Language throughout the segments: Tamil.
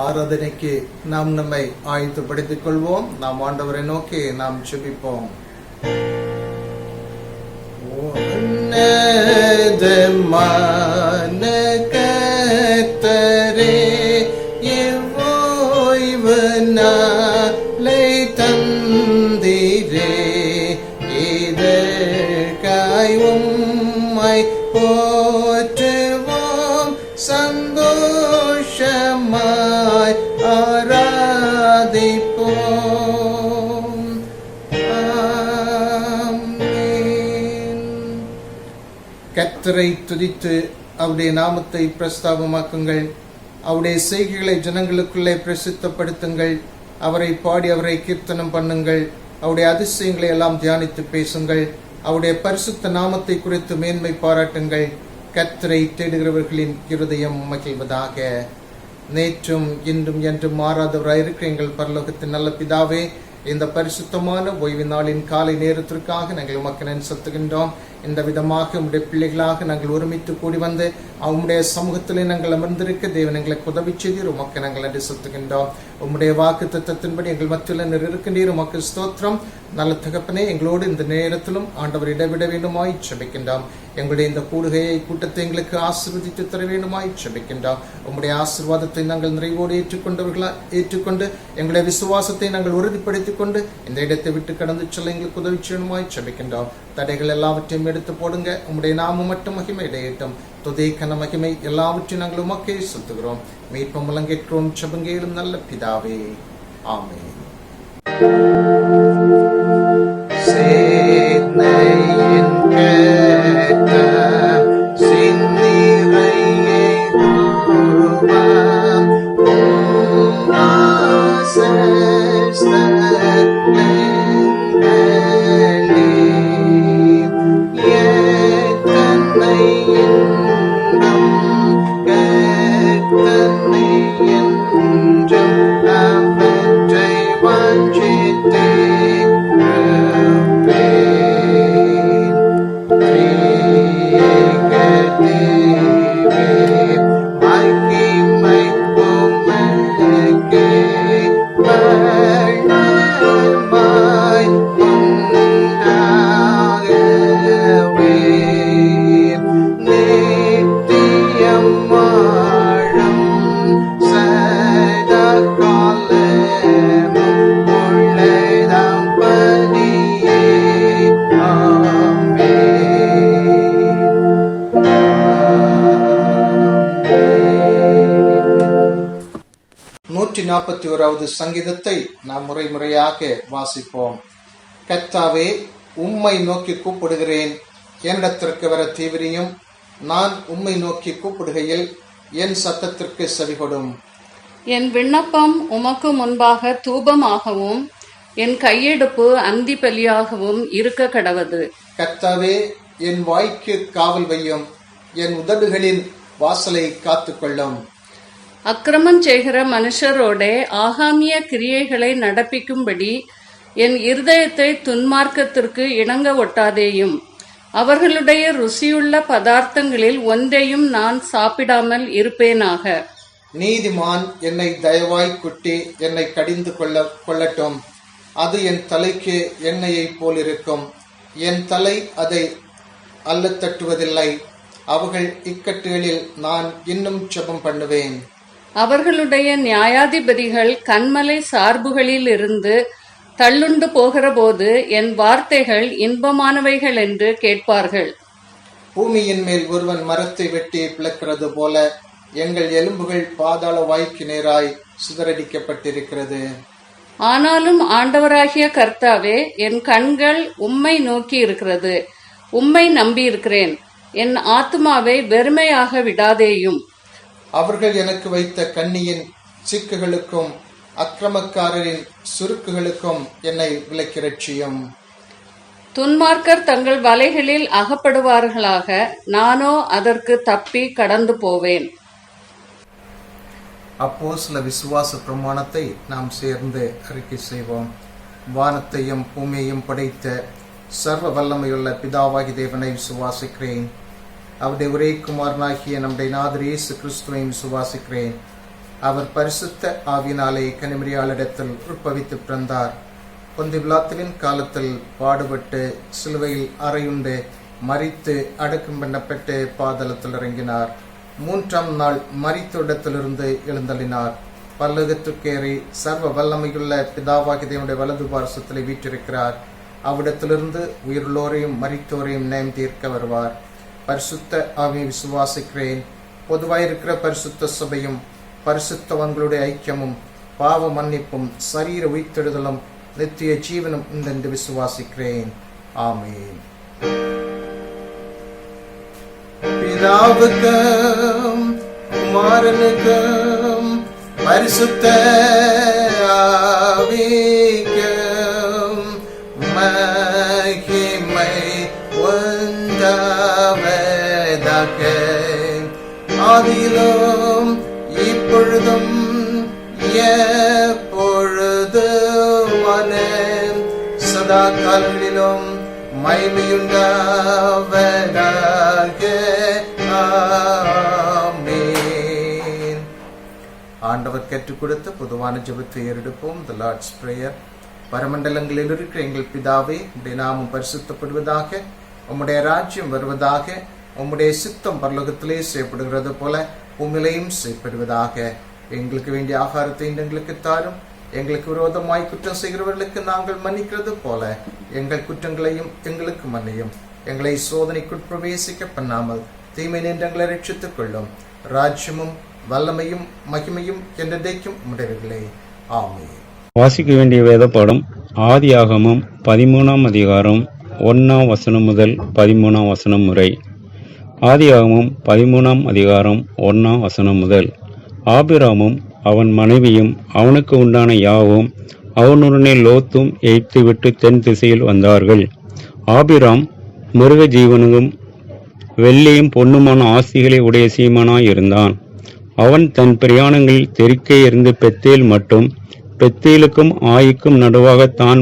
ஆராதனைக்கு நாம் நம்மை ஆயத்தப்படுத்திக் கொள்வோம். நாம் ஆண்டவரை நோக்கி நாம் ஜெபிப்போம். கர்த்தரே இவ்வோய்வு நாளை தந்தீரே, இதற்காய் உம்மை போற்றுவோம், சந்தோஷமாய் ஆராதிப்போம். கர்த்தரை துதித்து அவருடைய நாமத்தை பிரஸ்தாபமாக்குங்கள். அவருடைய செய்கைகளை ஜனங்களுக்குள்ளே பிரசித்தப்படுத்துங்கள். அவரை பாடி அவரை கீர்த்தனம் பண்ணுங்கள். அவருடைய அதிசயங்களை எல்லாம் தியானித்து பேசுங்கள். அவருடைய பரிசுத்த நாமத்தை குறித்து மேன்மை பாராட்டுங்கள். கர்த்தரை தேடுகிறவர்களின் இருதயம் மகிழ்வதாக. நேற்றும் இன்றும் என்றும் மாறாதவராயிருக்கிற எங்கள் பரலோகத்தின் நல்ல பிதாவே, இந்த பரிசுத்தமான ஓய்வு நாளின் காலை நேரத்திற்காக நாங்கள் உமக்கு நன்றி செலுத்துகின்றோம். இந்த விதமாக உம்முடைய பிள்ளைகளாக நாங்கள் ஒருமித்து கூடி வந்து உம்முடைய சமூகத்திலே நாங்கள் அமர்ந்திருக்க தேவன் எங்களுக்கு உதவி செய்தீர். உமக்கு நாங்கள் நன்றி செலுத்துகின்றோம். உம்முடைய வாக்கு தத்தத்தின்படி எங்கள் மத்தியில் இருக்கின்றீர். உமக்கு ஸ்தோத்திரம். நல்ல தகப்பனே, எங்களோடு இந்த நேரத்திலும் ஆண்டவர் இடைவிட வேண்டுமாய் ஜெபிக்கின்றோம். எங்களுடைய இந்த கூட்டத்தை எங்களுக்கு ஆசீர்வதித்து தர வேண்டுமாய் ஜெபிக்கின்றோம். உம்முடைய ஆசீர்வாதத்தை நாங்கள் நிறைவோடு ஏற்றுக்கொண்டு எங்களுடைய விசுவாசத்தை நாங்கள் உறுதிப்படுத்திக் கொண்டு இந்த இடத்தை விட்டு கடந்து செல்ல எங்களுக்கு உதவி செய்யணுமாய் ஜெபிக்கின்றோம். தடைகள் எல்லாவற்றையும் எடுத்து போடுங்க. உம்முடைய நாமம் மட்டும் மகிமை இடையட்டும். துதி கன மகிமை எல்லாவற்றையும் நாங்கள் உமக்கே செலுத்துகிறோம். மீட்பும் முழங்கேற்றோம் ஜெபங்கேளும் நல்ல பிதாவே, ஆமென். சங்கீதத்தை நாம் முறையாக வாசிப்போம். கர்த்தாவே, உம்மை நோக்கி கூப்பிடுகிறேன், என்னிடத்திற்கு வர தீவிரியும். நான் உம்மை நோக்கி கூப்பிடுகையில் என் சத்தத்திற்கு செவிகொடும். என் விண்ணப்பம் உமக்கு முன்பாக தூபமாகவும் என் கையெடுப்பு அந்தி பலியாகவும் இருக்க கடவது. கர்த்தாவே, என் வாய்க்கு காவல் வையும், என் உதடுகளின் வாசலை காத்துக்கொள்ளும். அக்கிரமம் செய்கிற மனுஷரோடே ஆகாமிய கிரியைகளை நடப்பிக்கும்படி என் இருதயத்தை துன்மார்க்கத்திற்கு இணங்க ஒட்டாதேயும். அவர்களுடைய ருசியுள்ள பதார்த்தங்களில் ஒன்றையும் நான் சாப்பிடாமல் இருப்பேனாக. நீதிமான் என்னை தயவாய் குட்டி என்னை கடிந்து கொள்ளட்டும். அது என் தலைக்கு எண்ணெயை போல் இருக்கும். என் தலை அதை அல்ல தட்டுவதில்லை. அவர்கள் இக்கட்டுகளில் நான் இன்னும் ஜெபம் பண்ணுவேன். அவர்களுடைய நியாயாதிபதிகள் கண்மலை சார்புகளில் இருந்து தள்ளுண்டு போகிற போது என் வார்த்தைகள் இன்பமானவைகள் என்று கேட்பார்கள். பூமியின் மேல் ஒருவன் மரத்தை வெட்டி பிளக்கிறது போல எங்கள் எலும்புகள் பாதாள வாய்க்கு நேராய் சிதறடிக்கப்பட்டிருக்கிறது. ஆனாலும் ஆண்டவராகிய கர்த்தாவே, என் கண்கள் உம்மை நோக்கி இருக்கிறது. உம்மை நம்பி இருக்கிறேன். என் ஆத்துமாவை வெறுமையாக விடாதேயும். அவர்கள் எனக்கு வைத்த கண்ணியின் சிக்குகளுக்கும் அக்கிரமக்காரரின் சுருக்குகளுக்கும் என்னை விலக்கி ரட்சியும். துன்மார்க்கர் தங்கள் வலைகளில் அகப்படுவார்களாக, நானோ அதற்கு தப்பி கடந்து போவேன். அப்போஸ்தல விசுவாச பிரமாணத்தை நாம் சேர்ந்து அறிக்கை செய்வோம். வானத்தையும் பூமியையும் படைத்த சர்வ வல்லமையுள்ள பிதாவாகி தேவனை விசுவாசிக்கிறேன். அவருடைய ஒரே குமாரனாகிய நம்முடைய நாதர் இயேசு கிறிஸ்துவையும் விசுவாசிக்கிறேன். அவர் பரிசுத்த ஆவியினாலே கன்னிமரியாளிடத்தில் உற்பவித்து பிறந்தார். பொந்தி பிலாத்துவின் காலத்தில் பாடுபட்டு சிலுவையில் அறையுண்டு மரித்து அடக்கம் பண்ணப்பட்டு பாதாளத்தில் இறங்கினார். 3ஆம் நாள் மரித்த இடத்திலிருந்து எழுந்தள்ளினார். பல்லகத்துக்கேறி சர்வ வல்லமையுள்ள பிதாவாகிய தேவனுடைய வலது பாரசத்திலே வீற்றிருக்கிறார். அவ்விடத்திலிருந்து உயிருள்ளோரையும் மரித்தோரையும் நியாயம் தீர்க்க வருவார். பரிசுத்த ஆவியை விசுவாசிக்கிறேன். பொதுவாயிருக்கிற பரிசுத்த சபையும் பரிசுத்தவங்களுடைய ஐக்கியமும் பாவ மன்னிப்பும் சரீர உயிர்த்தெழுதலும் நித்திய ஜீவனும் உண்டென்று விசுவாசிக்கிறேன். ஆமென். பிதாவுக்கும் குமாரனுக்கும் பரிசுத்த ஆவிக்கும் மகிமை உண்டாவதாக, ஆதியிலும் இப்பொழுதும் எப்பொழுதுமான சதா காலங்களிலும் மகிமையுண்டாவதாக. ஆமென். ஆண்டவர் கற்றுக் கொடுத்த பொதுவான ஜெபத்தை ஏறெடுப்போம். The Lord's Prayer. பரமண்டலங்களில் இருக்கிற எங்கள் பிதாவே, உம்முடைய நாமம் பரிசுத்தப்படுவதாக, உம்முடைய ராஜ்யம் வருவதாக, உம்முடைய சித்தம் பரலோகத்திலே செய்யப்படுகிறது போல உம்மிலையும் செய்யப்படுவதாக. எங்களுக்கு வேண்டிய ஆகாரத்தை எங்களுக்கு தாரும். எங்களுக்கு விரோதமாய் குற்றம் செய்கிறவர்களுக்கு நாங்கள் மன்னிக்கிறது போல எங்கள் குற்றங்களையும் எங்களுக்கு மன்னியும். எங்களை சோதனைக்குள் பிரவேசிக்க பண்ணாமல் தீமை நின்று எங்களை ரட்சித்துக் கொள்ளும். ராஜ்யமும் வல்லமையும் மகிமையும் என்றைக்கும் உம்முடையவைகளே. ஆமென். வாசிக்க வேண்டிய வேத பாடம் ஆதியாகமம் 13ஆம் அதிகாரம் 1ஆம் வசனம் முதல் 13ஆம் வசனம் முறை. ஆதியாகமம் 13ஆம் அதிகாரம் 1ஆம் வசனம் முதல். ஆபிராமும் அவன் மனைவியும் அவனுக்கு உண்டான யாவும் அவனுடனே லோத்தும் எய்த்து விட்டு தென் திசையில் வந்தார்கள். ஆபிராம் மிருக ஜீவனும் வெள்ளியும் பொன்னுமான ஆஸ்திகளை உடைய சீமானாயிருந்தான். அவன் தன் பிரயாணங்களில் தெற்கே இருந்து பெத்தேல் மட்டும், பெத்தேலுக்கும் ஆயிக்கும் நடுவாக தான்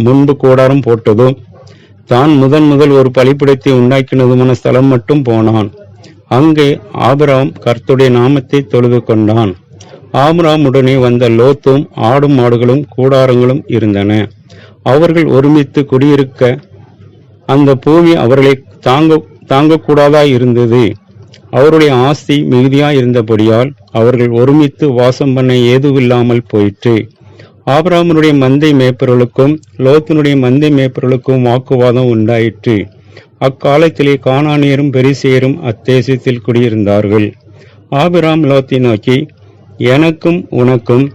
முன்பு கூடாரம் போட்டதும் தான் முதல் ஒரு பலிப்பிடத்தை உண்டாக்கினதுமான ஸ்தலம் மட்டும் போனான். அங்கே ஆபிராம் கர்த்தருடைய நாமத்தை தொழுது கொண்டான். ஆபிராமுடனே வந்த லோத்தும் ஆடும் மாடுகளும் கூடாரங்களும் இருந்தன. அவர்கள் ஒருமித்து குடியிருக்க அந்த பூமி அவர்களை தாங்கக்கூடாதாய் இருந்தது. அவருடைய ஆஸ்தி மிகுதியாய் இருந்தபடியால் அவர்கள் ஒருமித்து வாசம் பண்ண ஏதுவில்லாமல் போயிற்று. ஆபிராமனுடைய மந்தை மேய்ப்பர்களுக்கும் லோத்தினுடைய மந்தை மேய்ப்பர்களுக்கும் வாக்குவாதம் உண்டாயிற்று. அக்காலத்திலே கானானியரும் பெரிசேயரும் அத்தேசத்தில் குடியிருந்தார்கள். ஆபிராம் லோத்தை நோக்கி, எனக்கும் உனக்கும்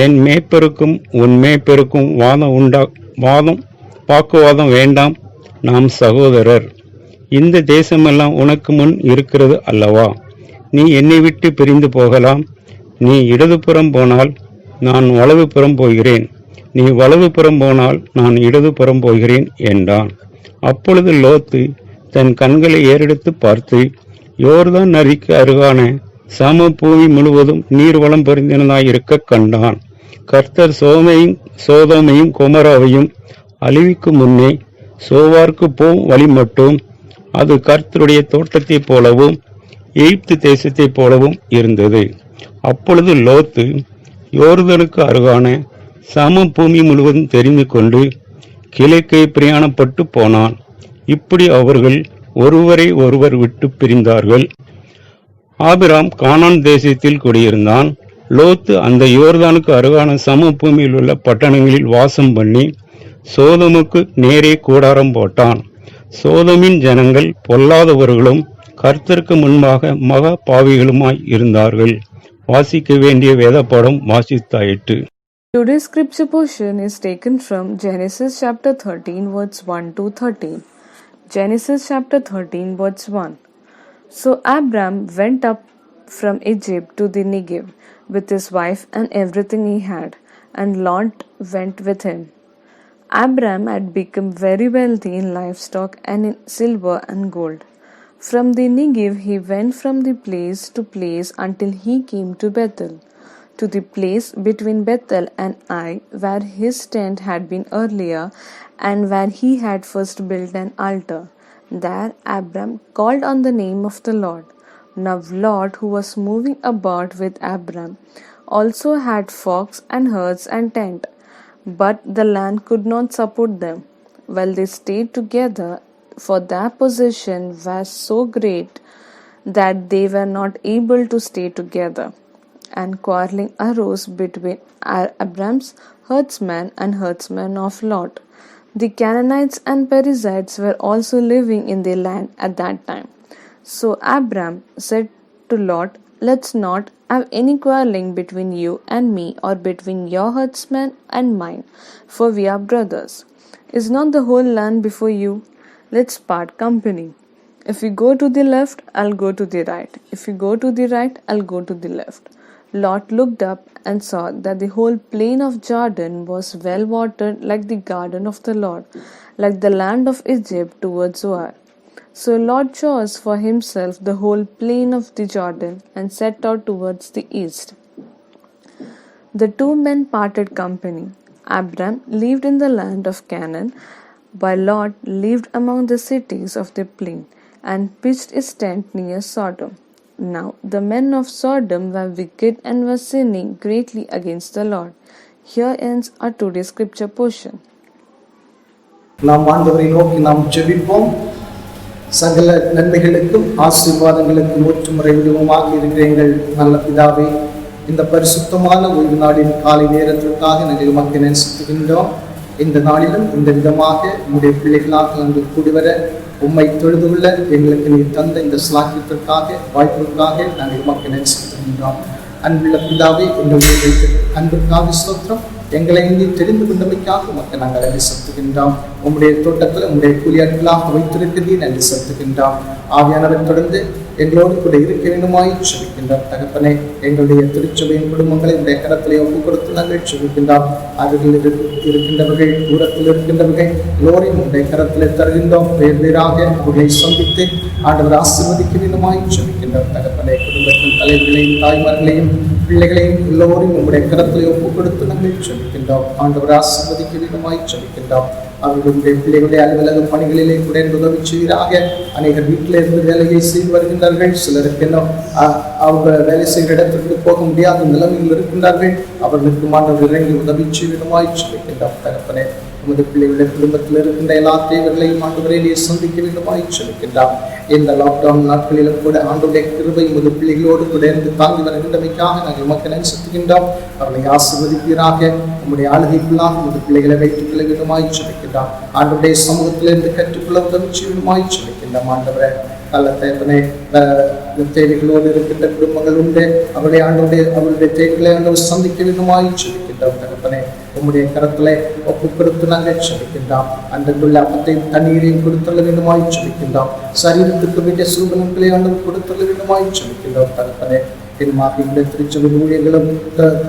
என் மேய்ப்பருக்கும் உன் மேய்ப்பருக்கும் வாக்குவாதம் வேண்டாம். நாம் சகோதரர். இந்த தேசமெல்லாம் உனக்கு முன் இருக்கிறது அல்லவா? நீ என்னை விட்டு பிரிந்து போகலாம். நீ இடதுபுறம் போனால் நான் வலதுபுறம் போகிறேன், நீ வலதுபுறம் போனால் நான் இடதுபுறம் போகிறேன் என்றான். அப்பொழுது லோத்து தன் கண்களை ஏறெடுத்து பார்த்து யோர்தான் நதிக்கு அருகான சம பூமி முழுவதும் நீர்வளம் பொருந்தினதாயிருக்க கண்டான். கர்த்தர் சோதோமையும் கொமராவையும் அழிவுக்கு முன்னே சோவார்க்கு போம் வழி மட்டும் அது கர்த்தருடைய தோட்டத்தைப் போலவும் எகிப்து தேசத்தைப் போலவும் இருந்தது. அப்பொழுது லோத்து யோர்தானுக்கு அருகான சம பூமி முழுவதும் தெரிந்து கொண்டு கிழக்கே பிரயாணப்பட்டு போனான். இப்படி அவர்கள் ஒருவரை ஒருவர் விட்டு பிரிந்தார்கள். ஆபிராம் கானான் தேசத்தில் குடியிருந்தான். லோத்து அந்த யோர்தானுக்கு அருகான சம பூமியில் உள்ள பட்டணங்களில் வாசம் பண்ணி சோதோமுக்கு நேரே கூடாரம் போட்டான். சோதோமின் ஜனங்கள் பொல்லாதவர்களும் கர்த்தருக்கு முன்பாக மகா பாவிகளுமாய் இருந்தார்கள். வாசிக்க வேண்டிய வேத பாடம் வாசித்தாயிற்று. Today's scripture portion is taken from Genesis chapter 13 verse 1 to 13. Genesis chapter 13 verse 1. So Abram went up from Egypt to the Negev with his wife and everything he had, and Lot went with him. Abram had become very wealthy in livestock and in silver and gold. From the Negev he went from the place to place until he came to Bethel, to the place between Bethel and Ai, where his tent had been earlier, and where he had first built an altar. There Abram called on the name of the Lord. Now Lot, who was moving about with Abram, also had flocks and herds and tent, but the land could not support them. While they stayed together, for their possession was so great that they were not able to stay together. And quarreling arose between Abram's herdsmen and herdsmen of Lot. The Canaanites and Perizzites were also living in the land at that time. So Abram said to Lot, "Let's not have any quarreling between you and me, or between your herdsmen and mine, for we are brothers. Is not the whole land before you? Let's part company. If you go to the left, I'll go to the right. If you go to the right, I'll go to the left." Lot looked up and saw that the whole plain of Jordan was well watered, like the garden of the Lord, like the land of Egypt towards Zoar. So Lot chose for himself the whole plain of the Jordan and set out towards the east. The two men parted company. Abram lived in the land of Canaan, while Lot lived among the cities of the plain and pitched his tent near Sodom. Now the men of Sodom were wicked and were sinning greatly against the Lord. Here ends our today's scripture portion. நாம் ஆண்டவரை நோக்கி நாம் ஜெபிப்போம். சகல நன்மைகளுக்கும் ஆசீர்வாதங்களுக்கும் ஊற்றுமுறை விடுவமாக இருக்கிற எங்கள் நல்ல பிதாவே, இந்த பரிசுத்தமான ஓய்வு நாளின் காலை நேரத்திற்காக நாங்கள் உமக்கு நேசிக்கின்றோம். இந்த நாளிலும் இந்த விதமாக உங்களுடைய பிள்ளைகளாக நாங்கள் கூடிவர உம்மை தொழுதுள்ள எங்களுக்கு நீர் தந்த இந்த ஸ்லாக்கியத்திற்காக வாய்ப்பிற்காக நாங்கள் உமக்கு நேசிக்கின்றோம். அன்புள்ள பிதாவே, எங்களுடைய அன்பிற்காக ஸ்தோத்திரம். எங்களை நீர் தெரிந்து கொண்டமைக்காக உமக்கு நாங்கள் நன்றி செலுத்துகின்றோம். உம்முடைய தோட்டத்தில் உம்முடைய கூலியாட்களாக வைத்திருக்கிறீர் நன்றி செலுத்துகின்றோம். ஆவியானவர் தொடர்ந்து எங்களோடு கூட இருக்க வேண்டுமாய் செபிக்கின்றோம். தகப்பனே, எங்களுடைய திருச்சபையின் குடும்பங்களை உடைய கரத்திலே ஒப்புக் கொடுத்து நாங்கள் செபிக்கின்றோம். அவர்கள் இருக்கின்றவர்கள், தூரத்தில் இருக்கின்றவர்கள் எல்லோரையும் உடைய கரத்திலே தருகின்றோம். பேர் பேராக அவர்களை சந்தித்து ஆண்டவர் ஆசீர்வதிக்க வேண்டுமாய் செபிக்கின்றோம். தகப்பனே, குடும்பத்தின் தலைவர்களையும் தாய்மார்களையும் பிள்ளைகளையும் எல்லோரையும் உங்களுடைய கரத்திலே ஒப்புக் கொடுத்து நாங்கள் செபிக்கின்றோம். ஆண்டவர் ஆசீர்வதிக்க வேண்டுமாய் செபிக்கின்றோம். அவர்களுடைய பிள்ளைகளுடைய அலுவலக பணிகளிலே கூட உதவி செய்வீராக. அநேகர் வீட்டில் இருந்து வேலையை செய்து வருகின்றார்கள். சிலருக்கு இன்னும் அவங்க வேலை செய்கிற இடத்திற்கு போக முடியாத நிலைமையில் இருக்கின்றார்கள். அவர்களுக்கு ஆண்டவர் இறங்கி உதவி செய்வீருமாய் செபிக்கின்றோம். தகப்பனே, உமது பிள்ளைகளுடைய குடும்பத்தில் இருக்கின்ற எல்லா தேவைகளையும் ஆண்டவரை நீர் சந்திக்க வேண்டுமாய் செபிக்கின்றார். இந்த லாக்டவுன் நாட்களிலும் கூட ஆண்டவருடைய கிருபை உமது பிள்ளைகளோடு கூட இருந்து தாங்கி வருகின்றமைக்காக நாங்கள் உமக்கு நன்றி செலுத்துகின்றோம். அவர்களை ஆசீர்வதிப்பீராக. உம்முடைய ஆளுகைக்குள்ளாக உமது பிள்ளைகளை வைத்துக் கொள்ள வேண்டுமாய் செபிக்கின்றோம். ஆண்டவருடைய சமூகத்திலிருந்து கற்றுக்கொள்ள உதவி செய்வதுமாய் செபிக்கின்றோம். ஆண்டவரை நல்ல தேவனை தேவைகளோடு இருக்கின்ற குடும்பங்கள் உண்டு. அவருடைய தேவைகளை ஆண்டவர் சந்திக்க வேண்டுமாய் செபிக்கின்றோம். தகப்பனே, உம்முடைய கரத்திலே ஒப்புக் கொடுத்து நாங்கள் செபிக்கின்றோம். அன்றைக்குள்ள அப்பத்தையும் தண்ணீரையும் கொடுத்துள்ள வேண்டுமாய் செபிக்கின்றோம். சரீரத்துக்கு வேண்டிய சூழ்நிலைகளை ஆண்டவர் கொடுத்துள்ள வேண்டுமாய் செபிக்கின்றோம். தகப்பனே, எங்களுடைய திருச்சபை ஊழியர்களும்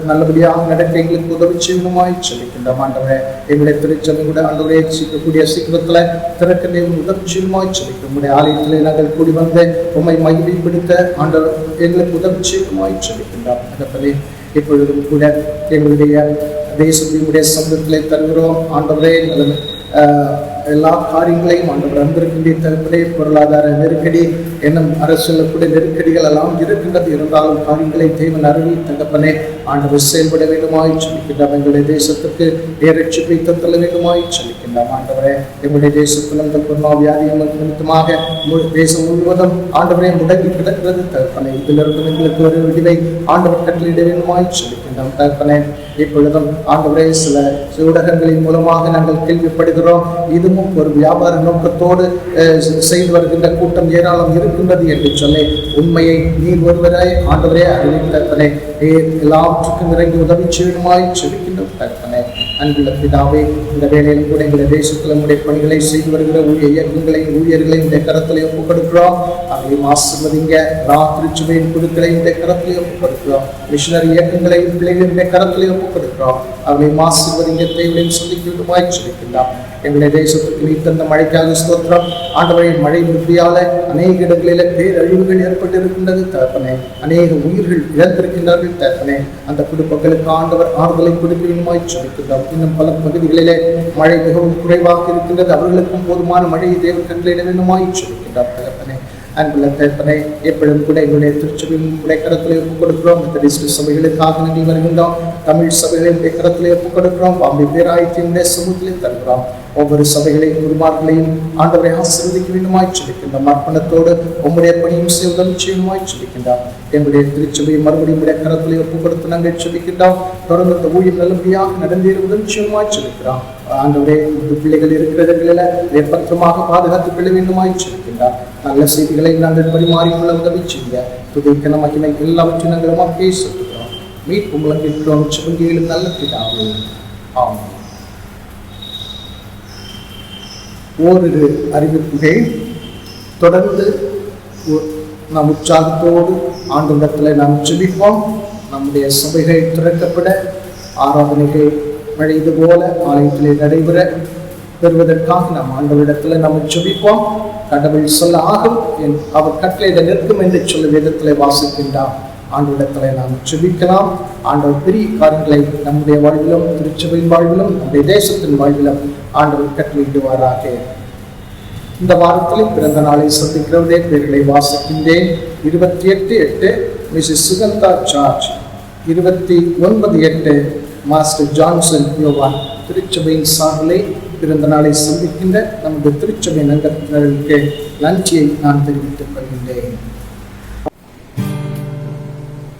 நல்லபடியாக நடக்க எங்களுக்கு உதவி செய்யணுமாய் செபிக்கின்றோம். ஆண்டவரே, எங்களுடைய திருச்சபை கூட ஆண்டவரே சீக்கிரத்துல திறக்க உதவி செய்யணுமாய் செபிக்கிறோம். உங்களுடைய ஆலயத்திலே நாங்கள் கூடி வந்து உம்மை மகிமைப்படுத்த ஆண்டவர் எங்களுக்கு உதவி செய்யணுமாய் செபிக்கின்றோம். தகப்பனே, இப்பொழுதும் கூட எங்களுடைய தேசத்தினுடைய சமூகத்திலே தருகிறோம். ஆண்டவரே, எல்லா காரியங்களையும் ஆண்டவர் அங்கிருக்கின்ற தகப்பனே, பொருளாதார நெருக்கடி என்னும் அரசியல் கூட நெருக்கடிகள் எல்லாம் இருக்கின்றது. இருந்தாலும் காரியங்களை தேவன் அருவி தகப்பனே ஆண்டவர் செயல்பட வேண்டுமாய் செபிக்கின்றோம். எங்களுடைய தேசத்துக்கு நேரட்சிப்பை தத்தள்ள வேண்டுமாய் செபிக்கின்றோம். ஆண்டவரே, எங்களுடைய தேசத்தில் இந்த கொரோனா வியாதி நிமித்தமாக தேசம் முழுவதும் ஆண்டவரே முடங்கி கிடக்கிறது. தகப்பனே, இதிலிருந்து எங்களுக்கு ஒரு விடிவை ஆண்டவர் கட்டளையிட வேண்டுமாய் செபிக்கின்றோம். தகப்பனே, இப்பொழுதும் ஆண்டவரே சில ஊடகங்களின் மூலமாக நாங்கள் கேள்விப்படுகிறோம். இதுவும் ஒரு வியாபார நோக்கத்தோடு செய்து வருகின்ற கூட்டம் ஏராளம் இருக்கின்றது என்று சொல்லி உண்மையை நீர் ஒருவரை ஆண்டவரே அறிவித்தே எல்லாவற்றுக்கும் இறங்கி உதவி செய்யணுமாய் செபிக்கின்றோம். தகப்பனே, அன்புள்ள பிதாவே, இந்த வேலையில் கூட எங்களுடைய தேசத்தில் நம்முடைய பணிகளை செய்து வருகிற ஊழிய இயக்கங்களையும் ஊழியர்களையும் இந்த கரத்திலே ஒப்புக் கொடுக்கிறோம். அதையும் ஆசீர்வதிங்க. திருச்சுவையின் குழுக்களை இந்த கரத்திலே ஒப்புக் கொடுக்கிறோம். மிஷனரி இயக்கங்களையும் பிள்ளைகளும் இந்த கரத்திலே ஒப்புக் கொடுக்கிறோம். அவர்களையும் ஆசீர்வதிங்க. தேவையும் சந்திக்கின்றமாய் செபிக்கின்றோம். எங்களுடைய தேசத்துக்கு நீ தந்த மழைக்காக ஸ்தோத்திரம். ஆண்டவரை மழை நிறுத்தியால அநேக இடங்களில பேரழிவுகள் ஏற்பட்டு இருக்கின்றது. தகப்பனே, அநேக உயிர்கள் இழந்திருக்கின்றார்கள். தகப்பனே, அந்த குடும்பங்களுக்கு ஆண்டவர் ஆறுதலை கொடுக்க வேண்டுமாய் செபிக்கின்றோம். இன்னும் பல பகுதிகளிலே மழை மிகவும் குறைவாக இருக்கின்றது. அவர்களுக்கும் போதுமான மழையை தேவன் கட்டளையிட வேண்டுமாய் செபிக்கின்றார். தகப்பனே, அன்புள்ள தகப்பனே, எப்பொழுதும் கூட எங்களுடைய திருச்சபையில் உடைய கரத்திலே ஒப்புக் கொடுக்கிறோம். மெத்தடிஸ்ட் சபைகளுக்காக நாங்கள் வருகின்றோம். தமிழ் சபைகளை உடைய கரத்திலே ஒப்புக் கொடுக்கிறோம். பாம்பே பேராயத்தினுடைய சமூகத்திலே தருகிறோம். ஒவ்வொரு சபைகளையும் குருமார்களையும் ஆண்டவரை ஆசீர்வதிக்க வேண்டுமாய் சொல்லிக்கின்றோம். அர்ப்பணத்தோடு உம்முடைய பணியும் செய்வதும் நிச்சயமாய் சொல்லிக்கின்றோம். எங்களுடைய திருச்சபையை மறுபடியும் உடைய கரத்திலே ஒப்புக் கொடுத்து நாங்கள் சொல்லிக்கின்றோம். தொடர்ந்து இந்த ஊழியம் நல்லபடியாக நடந்தேறுவதும் நிச்சயமாய் சொல்லிக்கிறோம். ஆண்டவரே, பிள்ளைகள் இருக்கிற இடங்களில் பத்திரமாக பாதுகாத்துக் கொள்ள வேண்டுமாய் சொல்லிக்கின்றார். நல்ல செய்திகளை நாங்கள் பரிமாறிக்கொள்ள உதவி செய்ய துதிக்க மகிமை எல்லாவற்றையும் நாங்கள் உமக்கே சொல்லுகிறோம். மீட்பு மூலம் கேட்கிறோம் சிவங்கியிலும் நல்ல பிதாவே, ஆமென். ஓரிரு அறிவிப்புகள். தொடர்ந்து நாம் உற்சாகத்தோடு ஆண்டவரிடத்தில் நாம் ஜெபிப்போம். நம்முடைய சபைகள் திறக்கப்பட, ஆராதனைகள் மழைது போல ஆலயத்திலே நடைபெற பெறுவதற்காக நாம் ஆண்டவரிடத்தில் நாம் ஜெபிப்போம். கடவுள் சொல்ல ஆகும், அவர் கட்டளையிட நிற்கும் என்று சொல்ல வேதத்திலே வாசிக்கின்றார். ஆண்டவரிடத்தில் நாம் ஜெபிக்கலாம். ஆண்டவர் பெரிய காரியங்களை நம்முடைய வாழ்விலும், திருச்சபையின் வாழ்விலும், நம்முடைய தேசத்தின் வாழ்விலும் ஆண்டவர் கட்டளையிடுவாராக. இந்த வாரத்தில் பிறந்த நாளை சந்திக்கிறவரே பேர்களை வாசிக்கின்றேன். 28/8 Mrs Sugantha George. 29/8 master Johnson யோவான். திருச்சபையின் சார்பிலே பிறந்த நாளை சந்திக்கின்ற நமது திருச்சபை நண்பர்களுக்கு நன்றியை நான் தெரிவித்துக் கொள்கின்றேன்.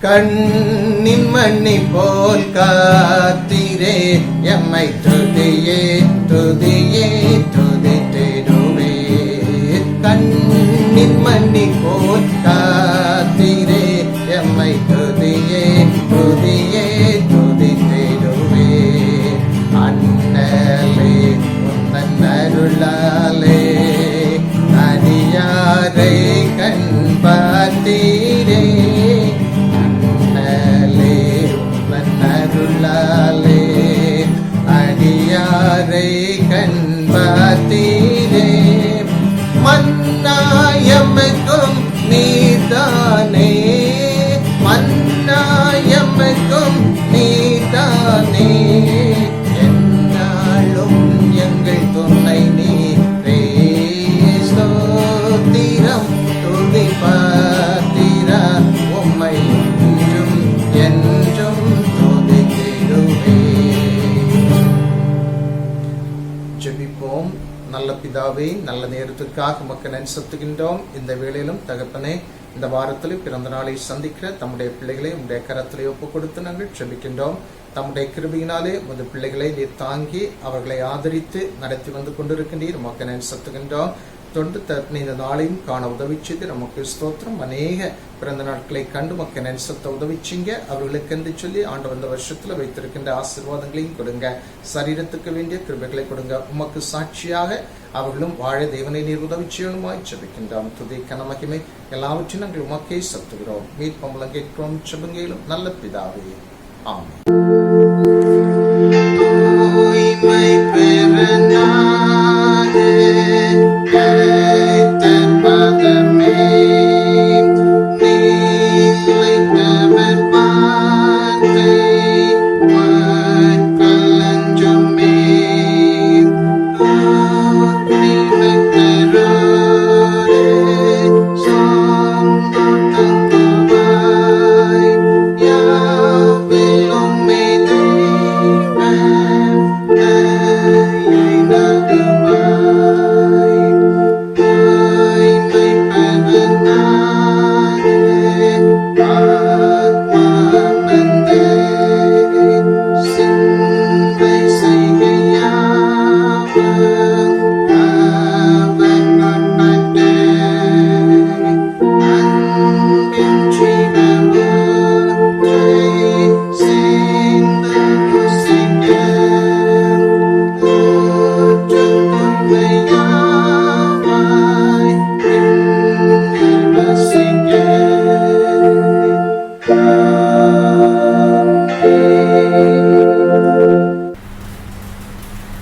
கண்ணின் மணி போல் காத்தீரே, எம்மை துதியே துதியே துதித்திடுவே. கண்ணின் மணி போல் காத்தீரே, எம்மை துதியே துதியே துதித்திடுவே. அண்ணலே உந்தன் அருளாலே அடியாரை கண் பார்த்தீரே. அடியாரை கண் பார்த்தீரே. மன்னாயம்மைக்கும் நீதானே, மன்னாயம்மைக்கும் நீதானே. என்னாலும் எங்கள் துணை நீரே. ஸ்தோத்திரம் துதி பாத்திரா, உம்மை என்றும் என்றும் துதித்திடுவே. ஜெபிப்போம். நல்ல பிதாவே, நல்ல நேரத்திற்காக மக்கள் நன்றி செலுத்துகின்றோம். இந்த வேளையிலும் தகப்பனே, இந்த வாரத்தில் பிறந்த நாளை சந்திக்கிற தம்முடைய பிள்ளைகளை உடைய கரத்திலே ஒப்புக் கொடுத்து நாங்கள் ஜெபிக்கின்றோம். தம்முடைய கிருபையினாலே உமது பிள்ளைகளை நீர் தாங்கி அவர்களை ஆதரித்து நடத்தி வந்து கொண்டிருக்கின்றீர். மக்கள் நன்றி செலுத்துகின்றோம். தொண்டு தரப்பின இந்த நாளையும் காண உதவி செய்து நமக்கு ஸ்தோத்திரம். அநேக பிறந்த நாட்களை கண்டு மக்கள் நென்சத்தை உதவிச்சிங்க. அவர்களுக்கு என்று சொல்லி ஆண்டு வந்த வருஷத்துல வைத்திருக்கின்ற ஆசீர்வாதங்களையும் கொடுங்க. சரீரத்துக்கு வேண்டிய கிருபைகளை கொடுங்க. உமக்கு சாட்சியாக அவர்களும் வாழ தேவனை நீர் உதவி செய்யணுமாய் ஜெபிக்கின்றோம். துதி கன மகிமை எல்லாவற்றையும் நாங்கள் உமக்கே செலுத்துகிறோம். மீட்பமுலம் கேட்கிறோம் ஜெபங்களிலும் நல்ல பிதாவே, ஆமென்.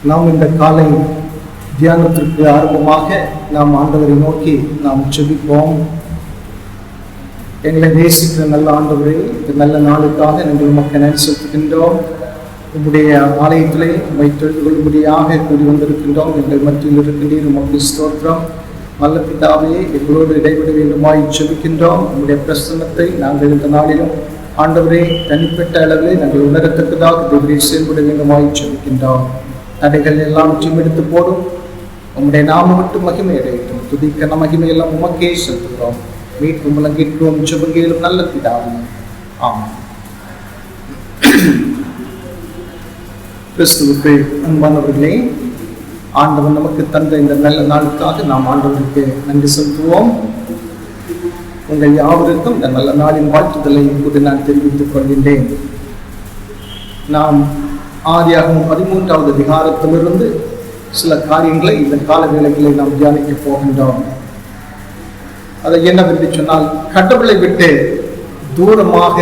நாம் இந்த காலை தியானத்திற்கு ஆர்வமாக நாம் ஆண்டவரை நோக்கி நாம் ஜெபிப்போம். எங்களை நேசிக்கிற நல்ல ஆண்டவரே, இந்த நல்ல நாளுக்காக நாங்கள் உமக்கு நன்றி செலுத்துகின்றோம். உம்முடைய ஆலயத்திலே உம்மை தொழுது கொள்ளும்படியாக கூடி வந்திருக்கின்றோம். எங்கள் மத்தியில் இருக்கின்றீர். உமக்கு ஸ்தோத்திரம். நல்ல பிதாவே, எங்களோடு இடைவிட வேண்டுமாய் ஜெபிக்கின்றோம். உங்களுடைய பிரசன்னத்தை நாங்கள் இந்த நாளிலும் ஆண்டவரே தனிப்பட்ட அளவிலே நாங்கள் உணரத்தக்கதாக தேவரே செயல்பட வேண்டுமாய் ஜெபிக்கின்றோம். தடைகள் எல்லாம் எடுத்து போடும். உங்களுடைய நாமம் மட்டும் மகிமை அடையட்டும். துதிக்க மகிமையெல்லாம் உமக்கே செலுத்துகிறோம். மீட்பு முழங்கின்றோம் ஜெபங்கேலும் நல்ல பிதாவே, ஆமாம். கிறிஸ்துவுக்கு அன்பானவர்களே, ஆண்டவன் நமக்கு தந்த இந்த நல்ல நாளுக்காக நாம் ஆண்டவருக்கு நன்றி செலுத்துவோம். உங்கள் யாவருக்கும் இந்த நல்ல நாளின் வாழ்த்துதலை இப்போது நான் தெரிவித்துக் கொள்கின்றேன். நாம் ஆதியாகமம் 13வது அதிகாரத்திலிருந்து சில காரியங்களை இந்த கால வேளைகளை நாம் தியானிக்க போகின்றோம். அதை என்னவென்று சொன்னால், கடவுளை விட்டு தூரமாக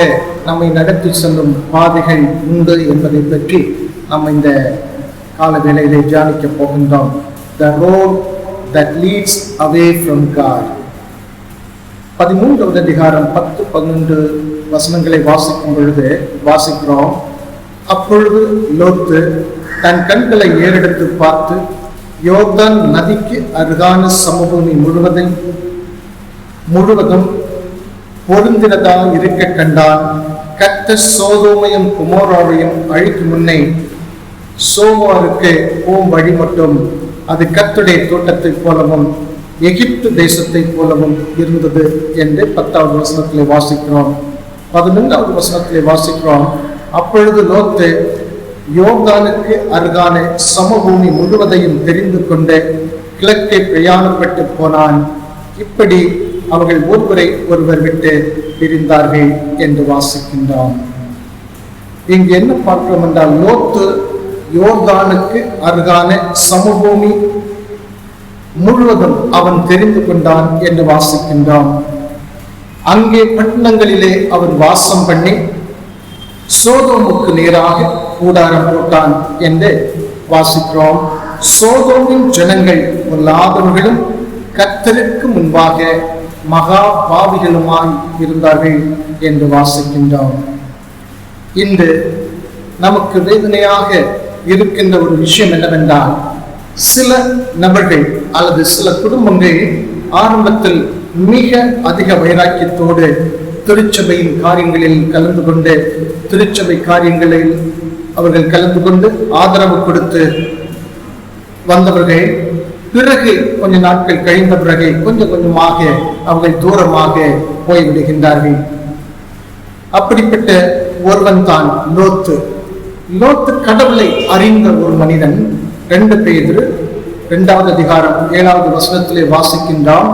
நம்மை நடத்தி செல்லும் பாதைகள் உண்டு என்பதை பற்றி நாம் இந்த கால வேளையிலே தியானிக்க போகின்றோம். The road that leads away from God. 13வது அதிகாரம் 10-11 வசனங்களை வாசிக்கும் பொழுது வாசிக்கிறோம். அப்பொழுது லோத்து தன் கண்களை ஏறெடுத்து பார்த்து யோர்தான் நதிக்கு அருகான சமபூமி முழுவதும் பொருந்தினதாக இருக்க கண்டான். கர்த்தர் சோதோமையும் குமோராவையும் அழிக்கும் முன்னே சோவாருக்கு போம் வழி மட்டும் அது கர்த்தருடைய தோட்டத்தை போலவும் எகிப்து தேசத்தை போலவும் இருந்தது என்று 10வது வசனத்திலே வாசிக்கிறோம். 11வது வசனத்திலே வாசிக்கிறோம். அப்பொழுது லோத்து யோர்தானுக்கு அருகான சமபூமி முழுவதையும் தெரிந்து கொண்டு கிழக்கே பிரயாணப்பட்டு போனான். இப்படி அவர்கள் ஒருவரை ஒருவர் விட்டு பிரிந்தார்கள் என்று வாசிக்கின்றோம். இங்கு என்ன பார்க்கிறோம் என்றால், லோத்து யோர்தானுக்கு அருகான சமபூமி முழுவதும் அவன் தெரிந்து கொண்டான் என்று வாசிக்கின்றான். அங்கே பட்டணங்களிலே அவன் வாசம் பண்ணி சோதோமுக்கு நேராக கூடாரம் போட்டான் என்று வாசிக்கிறோம். சோதோமின் ஜனங்கள் பொல்லாதவர்களும் கர்த்தருக்கு முன்பாக மகா பாவிகளுமாய் இருந்தார்கள் என்று வாசிக்கின்றோம். இன்று நமக்கு வேதனையாக இருக்கின்ற ஒரு விஷயம் என்னவென்றால், சில நபர்கள் அல்லது சில குடும்பங்கள் ஆரம்பத்தில் மிக அதிக வைராக்கியத்தோடு திருச்சபையின் காரியங்களில் கலந்து கொண்டு திருச்சபை காரியங்களில் அவர்கள் கலந்து கொண்டு ஆதரவு கொடுத்து வந்தவர்கள் பிறகு கொஞ்ச நாட்கள் கழிந்த பிறகு கொஞ்சம் கொஞ்சமாக அவர்கள் தூரமாக போய்விடுகின்றார்கள். அப்படிப்பட்ட ஒருவன் தான் லோத்து. லோத்து கடவுளை அறிந்த ஒரு மனிதன். 2 பேதுரு 2வது அதிகாரம் 7வது வசனத்திலே வாசிக்கின்றான்.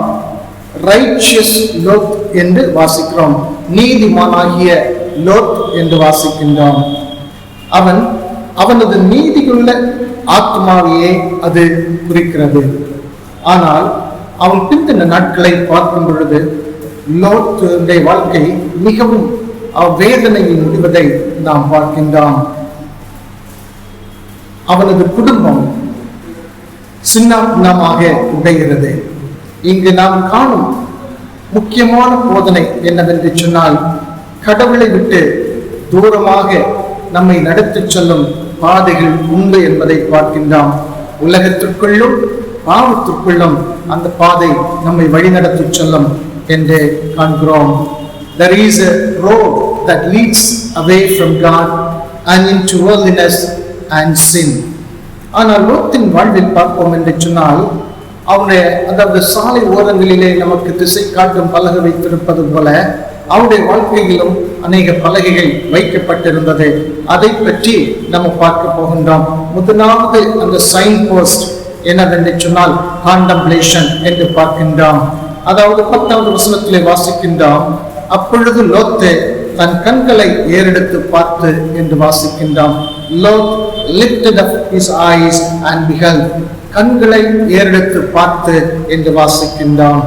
ரைச்சியஸ் லோத் என்று வாசிக்கிறோம். நீதிமானாகிய லோத் என்று வாசிக்கின்றான். அவனது நீதியுள்ள ஆத்மாவையே அது குறிக்கிறது. ஆனால் அவன் பிந்தின நாட்களை பார்க்கும் பொழுது லோத்துடைய வாழ்க்கை மிகவும் வேதனையில் முடிவதை நாம் பார்க்கின்றோம். அவனது குடும்பம் சின்னாபின்னமாக உடைகிறது. இங்கு நாம் காணும் முக்கியமான போதனை என்னவென்று சொன்னால், கடவுளை விட்டு தூரமாக நம்மை நடத்தி செல்லும் பாதைகள் உண்டு என்பதை பார்க்கின்றோம். உலகத்திற்குள்ளும் பாவத்திற்குள்ளும் அந்த பாதை நம்மை வழிநடத்தி செல்லும் என்று காண்கிறோம். There is a road that leads away from God and into worldliness and sin. ஆனால் லோத்தின் வாழ்வில் பார்ப்போம் என்று சொன்னால், அவனுடைய அதாவது சாலை ஓரங்களிலே நமக்கு திசை காட்டும் பலகை வைத்திருப்பது போல அவருடைய வாழ்க்கையிலும் அநேக பலகைகள் வைக்கப்பட்டிருந்தது. அதை பற்றி நம்ம பார்க்க போகின்றோம். முதலாவது அந்த சைன் போஸ்ட் என்னவென்று சொன்னால் காண்டம்ப்ளேஷன் என்று பார்க்கின்றோம். அதாவது 10வது வசனத்திலே வாசிக்கின்றோம். அப்பொழுது லோத்து தன் கண்களை ஏறெடுத்து பார்த்து என்று வாசிக்கின்றோம். Lot lifted up his eyes and beheld. கண்களை ஏறெடுத்து பார்த்து என்று வாசிக்கின்றோம்.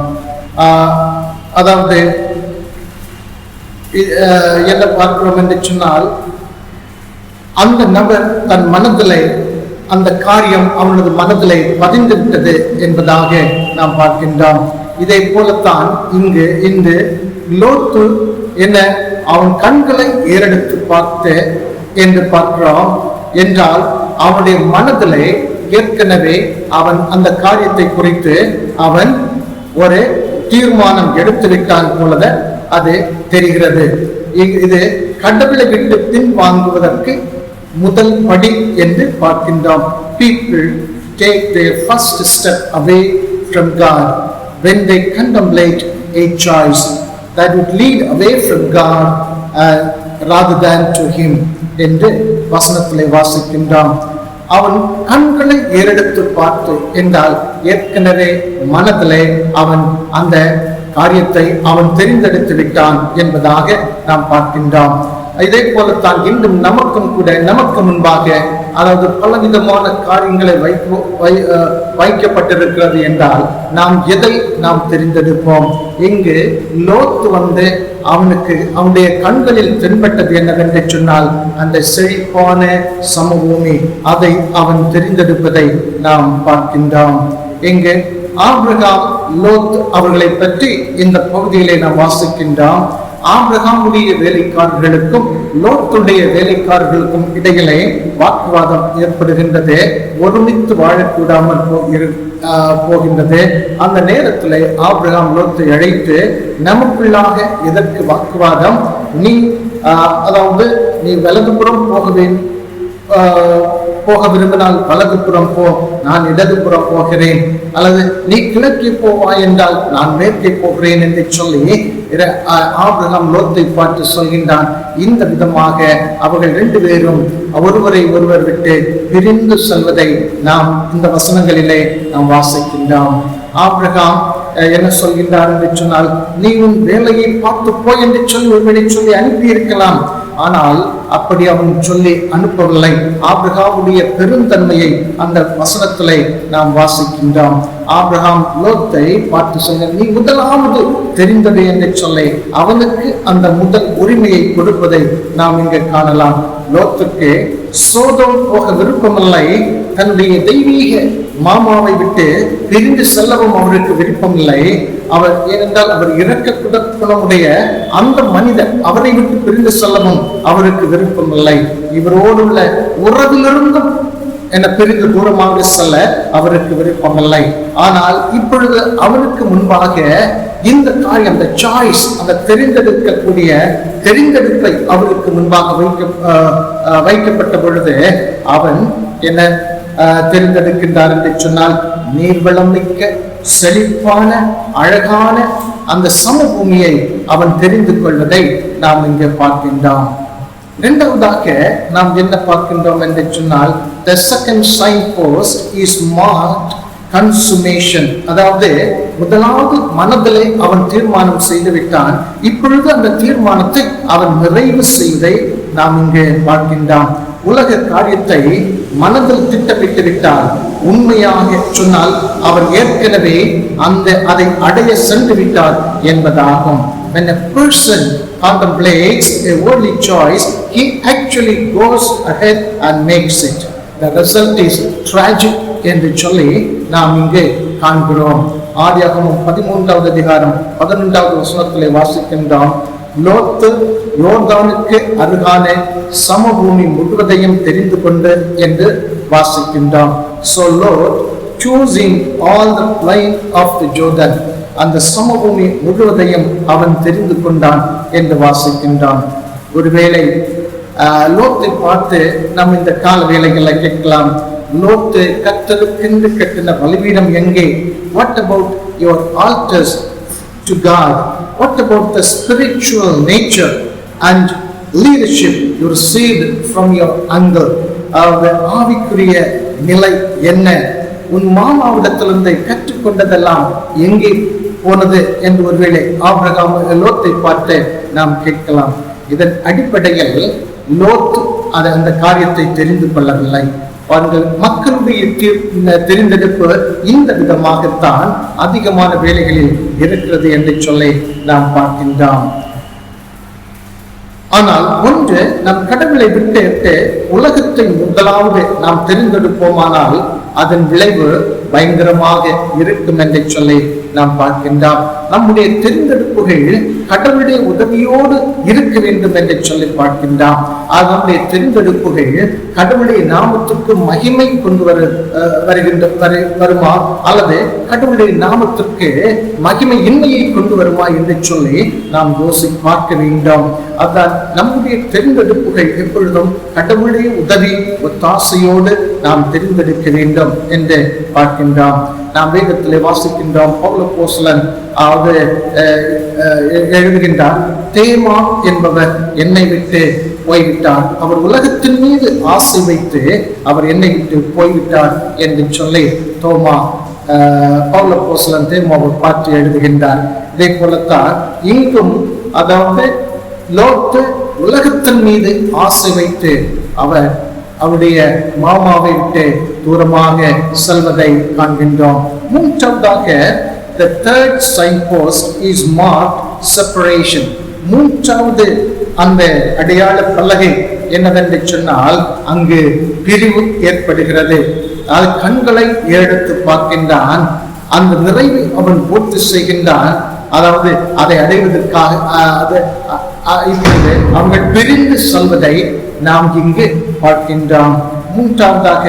அதாவது என்ன பார்க்கிறோம் என்று சொன்னால், அந்த நபர் தன் மனதிலே அந்த காரியம் அவனது மனதிலே பதிந்து விட்டது என்பதாக நாம் பார்க்கின்றோம். இதை போலத்தான் இன்று லோத்து என்ன அவன் கண்களை ஏறெடுத்து பார்த்து என்று பார்க்கிறோம் என்றால், அவனுடைய மனதிலே ஏற்கனவே அவன் அந்த காரியத்தை குறித்து அவன் ஒரு தீர்மானம் எடுத்து விட்டான் போல அது தெரிகிறது. இது கடவுளை விட்டு பின்வாங்குவதற்கு முதல் படி என்று பார்க்கின்றோம். People take their first step away from God when they contemplate a choice that would lead away from God rather than to Him என்று வசனத்திலே வாசிக்கின்றோம். அவன் கண்களை ஏறெடுத்து பார்த்து என்றால் ஏற்கனவே மனதிலே அவன் அந்த காரியத்தை அவன் தெரிந்தெடுத்து விட்டான் என்பதாக நாம் பார்க்கின்றோம். இதே போலத்தான் இன்றும் நமக்கும் கூட நமக்கு முன்பாக அதாவது பலவிதமான காரியங்களை வைக்கப்பட்டிருக்கிறது என்றால் நாம் எதை நாம் தெரிந்தெடுப்போம்? இங்கு லோத்து அவனுடைய கண்களில் தென்பட்டது என்னவென்று சொன்னால் அந்த செழிப்பான சமபூமி, அதை அவன் தெரிந்தெடுப்பதை நாம் பார்க்கின்றோம். இங்கு ஆபிரகாம் லோத் அவர்களை பற்றி இந்த பகுதியிலே நாம் வாசிக்கின்றோம். ஆபிரகாமுடைய வேலைக்காரர்களுக்கும் லோத்துடைய வேலைக்காரர்களுக்கும் இடையிலே வாக்குவாதம் ஏற்படுகின்றது. ஒருமித்து வாழக்கூடாமல் போகின்றது. அந்த நேரத்தில் ஆபிரகாம் லோத்தை அழைத்து, நமக்குள்ளாக எதற்கு வாக்குவாதம்? நீ வலதுபுறம் போக விரும்பினால் வலதுபுறம் போ, நான் இடதுபுறம் போகிறேன், அல்லது நீ கிழக்கே போவாய் என்றால் நான் மேற்கே போகிறேன் என்று சொல்லி ஆபிரகாம் லோத்தை பார்த்து சொல்கின்றான். இந்த விதமாக அவர்கள் 2 பேரும் ஒருவரை ஒருவர் விட்டு பிரிந்து செல்வதை நாம் இந்த வசனங்களிலே நாம் வாசிக்கின்றோம். ஆபிரகாம் என்ன சொல்கின்றார் என்று சொன்னால், நீ உன் வேலையை பார்த்து போய் என்று சொல்லி அனுப்பி இருக்கலாம். ஆனால் அப்படி அவன் சொல்லி அனுப்பவில்லை. ஆபிரகாமுடைய பெருந்தன்மையை அந்த வசனத்திலே நாம் வாசிக்கின்றோம். ஆபிரகாம் லோத்தை பார்த்து சொன்ன, நீ முதலாவது தெரிந்தது என்று சொல்லி அவனுக்கு அந்த முதல் உரிமையை கொடுப்பதை நாம் இங்கு காணலாம். லோத்துக்கு சோதோம் போக விருப்பமில்லை. தன்னுடைய தெய்வீக மாமாவை விட்டு பிரிந்து செல்லவும் அவருக்கு விருப்பமில்லை. ஏனென்றால் அவர் இறக்க குணமுடைய அந்த மனிதர், அவரை விட்டு பிரிந்து செல்லவும் அவருக்கு விருப்பமில்லை. இவரோடு உள்ள உறவிலிருந்தும் பிரிந்து தூரமாக செல்ல அவருக்கு விருப்பமில்லை. ஆனால் இப்பொழுது அவருக்கு முன்பாக இந்த காரியம், அந்த சாய்ஸ், அந்த தெரிந்தெடுப்பை அவருக்கு முன்பாக வைக்கப்பட்ட பொழுது அவன் என்ன தெரிந்தெடுக்கின்றார் என்று சொன்னால், நீர்வளம் மிக்க செழிப்பான அழகான அந்த சமபூமியை அவன் தெரிந்து கொள்வதை நாம் இங்கே பார்க்கின்றோம். இரண்டாவதாக நாம் என்ன பார்க்கின்றோம் என்று சொன்னால், the second signpost is marked consummation. அதாவது முதலாவது மனதிலே அவன் தீர்மானம் செய்து விட்டான். இப்பொழுது அந்த தீர்மானத்தை அவன் நிறைவு செய்வதை நாம் இங்கே பார்க்கின்றோம். உலக காரியத்தை மனதில் திட்டமிட்டு விட்டால், உண்மையாக சொன்னால் அவன் ஏற்கனவே அதை அடைய சென்று விட்டார் என்பதாகும். When a person contemplates a worldly choice, he actually goes ahead and makes it. The result is tragic என்று சொல்லி நாம் இங்கே காண்கிறோம். ஆதியாகமம் 13வது அதிகாரம் 11வது வசனத்திலே வாசிக்கின்றோம். லோத்து யோர்தானுக்கு அருகான சமபூமி முழுவதையும் தெரிந்து கொண்டு என்று வாசிக்கின்றோம். So Lot choosing all the plain of the Jordan, அந்த சமபூமி முழுவதையும் அவன் தெரிந்து கொண்டான் என்று வாசிக்கின்றான். ஒருவேளை லோத்தை பார்த்து நாம் இந்த கால வேளைகளை கேட்கலாம், லோத்து கர்த்தருக்கென்று கட்டின பலிபீடம் எங்கே? What about your altars to God? What about the spiritual nature and leadership you received from your uncle? ஆவிக்குரிய நிலை என்ன? உன் மாமாவிடத்திலிருந்து கற்றுக்கொண்டதெல்லாம் எங்கே போனது என்று ஒருவேளை ஆபிரகாம் லோத்தை பார்த்து நாம் கேட்கலாம். இதன் அடிப்படையில் லோத் அந்த காரியத்தை தெரிந்து கொள்ளவில்லை. மக்களுடைய தெரிந்தெடுப்பு இந்த விதமாகத்தான் அதிகமான வேலைகளில் இருக்கிறது என்று சொல்லி நாம் பார்க்கின்றோம். ஆனால் ஒன்று, நம் கடவுளை விட்டு உலகத்தை முதலாவது நாம் தெரிந்தெடுப்போமானால் அதன் விளைவு பயங்கரமாக இருக்கும் என்று சொல்லி நாம் பார்க்கின்றோம். நம்முடைய தெரிந்தெடுப்புகள் கடவுளுடைய உதவியோடு இருக்க வேண்டும் என்று சொல்லி பார்க்கின்றோம். நம்முடைய தெரிந்தெடுப்புகள் கடவுளுடைய நாமத்திற்கு மகிமை கொண்டு வருமா அல்லது கடவுளுடைய நாமத்திற்கு மகிமை இன்மையை கொண்டு வருமா என்று சொல்லி நாம் பார்க்க வேண்டும். அதான் நம்முடைய தெரிந்தெடுப்புகள் எப்பொழுதும் கடவுளுடைய உதவி ஒத்தாசையோடு நாம் தெரிந்தெடுக்க வேண்டும் என்று பார்க்கின்றோம். நாம் வேதத்திலே வாசிக்கின்றோம். பவுல் அப்போஸ்தலன் எழுதுகின்றார், தேமா என்பவர் என்னை விட்டு போய்விட்டார், அவர் உலகத்தின் மீது ஆசை வைத்து அவர் என்னை விட்டு போய்விட்டார் என்று சொல்லி பவுல் அப்போஸ்தலன் தேமாவை பார்த்து எழுதுகின்றார். இதே போலத்தான் இங்கும், அதாவது லோத்து உலகத்தின் மீது ஆசை வைத்து அவர் அவருடைய மாமாவை விட்டு தூரமாக செல்வதை காண்கின்றோம். மூன்றாவதாக, the third signpost is marked separation. மூன்றாவது அந்த அடையாள பலகை என்னவென்று சொன்னால், அங்கு பிரிவு ஏற்படுகிறது. அது கண்களை எடுத்து பார்க்கின்றான், அந்த நிறைவை அவன் பூர்த்தி செய்கின்றான். அதாவது அதை அடைவதற்காக அவர்கள் பிரிந்து செல்வதை நாம் இங்கு பார்க்கின்றோம். மூன்றாவதாக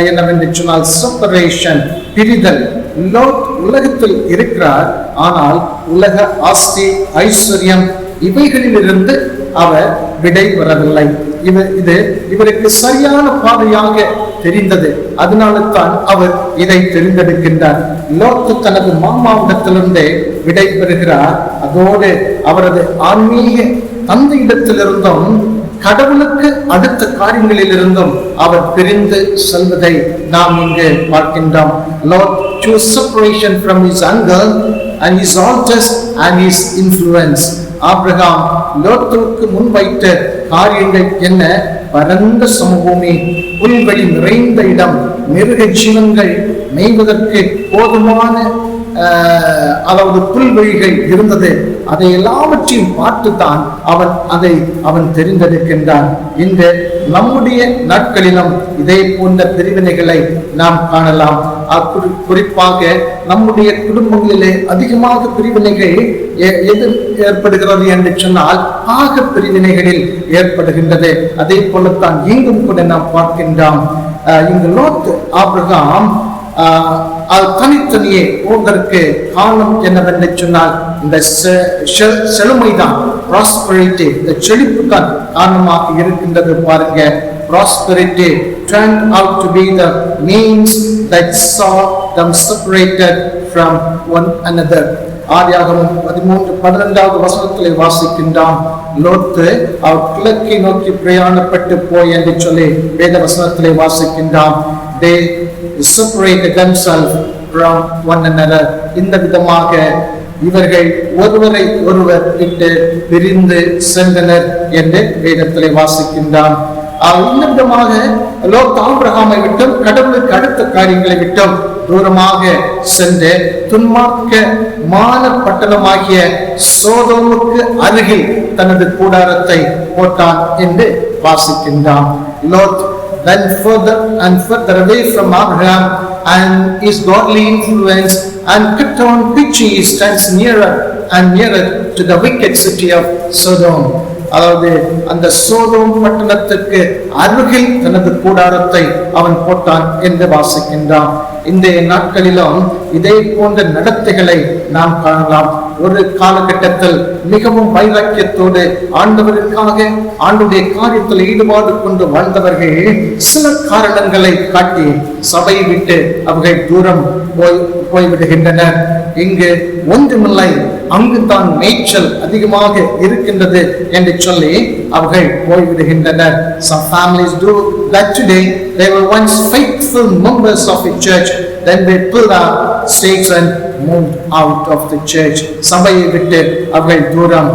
என்னவென்று சொன்னால் செப்பரேஷன், பிரிதல். லோத் உலகத்தில் இருக்கிறார், ஆனால் உலக ஆஸ்தி ஐஸ்வர்யம் இவைகளிலிருந்து அவர் விடை வரவில்லை. இது இவருக்கு சரியான பாதையாக தெரிந்தது. அதனால தான் அவர் இதை தெரிந்தெடுக்கின்றார். லோத்து தனது மாமாவிடத்திலிருந்தே விடை பெறுகிறார். அதோடு அவரது ஆன்மீக தந்தையிடத்திலிருந்தும் கடவுளுக்கு அடுத்த காரியங்களில் இருந்தும் அவர் பிரிந்து செல்வதை நாம் இங்கு பார்க்கின்றோம். Lord chose separation from his anger and his altars and his influence. Abraham லோத்துவுக்கு முன்வைத்த காரியங்கள் என்ன? பரந்த சமபூமி, புல்வெளி நிறைந்த இடம், மிருக ஜீவன்கள் மேய்வதற்கு போதுமான அதாவது புல்வெளிகள் இருந்தது. அதை எல்லாவற்றையும் பார்த்துத்தான் அவன் தெரிந்தெடுக்கின்றான். இந்த நம்முடைய நாட்களிலும் இதே போன்ற பிரிவினைகளை நாம் காணலாம். குறிப்பாக நம்முடைய குடும்பங்களிலே அதிகமாக பிரிவினைகள் எது ஏற்படுகிறது என்று சொன்னால் ஆக பிரிவினைகளில் ஏற்படுகின்றது. அதே போலத்தான் இங்கும் கூட நாம் பார்க்கின்றோம். இங்கு லோத்து ஆபிரகாம் தனித்தனியே போவதற்கு காரணம் என்னவென்று சொன்னால் இந்த செழுமைதான், ப்ராஸ்பரிட்டி, இந்த செழிப்பு தான் காரணமாக இருக்கின்றது. பாருங்க, prosperity turned out to be the means that saw them separated from one another. ஆதியாகமம் 13:12 வசனத்திலே வாசிக்கின்றான், லோத்து அவர் கிழக்கை நோக்கி பிரயாணப்பட்டு போய் என்று சொல்லி வேத வசனத்திலே வாசிக்கின்றான். They separated themselves from one another. இந்த விதமாக இவர்கள் ஒருவரை ஒருவர் விட்டு பிரிந்து சென்றனர் என்று வேதத்திலே வாசிக்கின்றான். இந்த விதமாக லோத் ஆபிரகாமை விட்டும் கடவுளுக்கு அடுத்த காரியங்களை விட்டும் தூரமாக சென்று துன்மார்க்கமான பட்டணமாகிய சோதோமுக்கு அருகில் தனது கூடாரத்தை போட்டான் என்று வாசிக்கின்றான். Lot went further and further away from Abraham and his godly influence and kept on pitching his tents nearer and nearer to the wicked city of Sodom. அதாவது அந்த சோதோம் பட்டணத்திற்கு அருகில் தனது கூடாரத்தை அவன் போட்டான் என்று வாசிக்கின்றான். இந்த நாட்களிலும் இதே போன்ற நடத்தைகளை நாம் காணலாம். ஒரு காலகட்டத்தில் மிகவும் வைராக்கியத்தோடு ஆண்டவருக்காக ஆண்டுடைய காரியத்தில் ஈடுபாடு கொண்டு வாழ்ந்தவர்கள் சில காரணங்களை காட்டி சபையை விட்டு அவர்கள் தூரம் போய்விடுகின்றனர். இங்கு ஒன்றுமில்லை, அங்குதான் மேய்ச்சல் அதிகமாக இருக்கின்றது என்று சொல்லி அவர்கள் போய்விடுகின்றனர். Some families do that today. They were once faithful members of a church, then they pulled out stakes and moved out of the church. சபையை விட்டு அவர்கள் தூரம்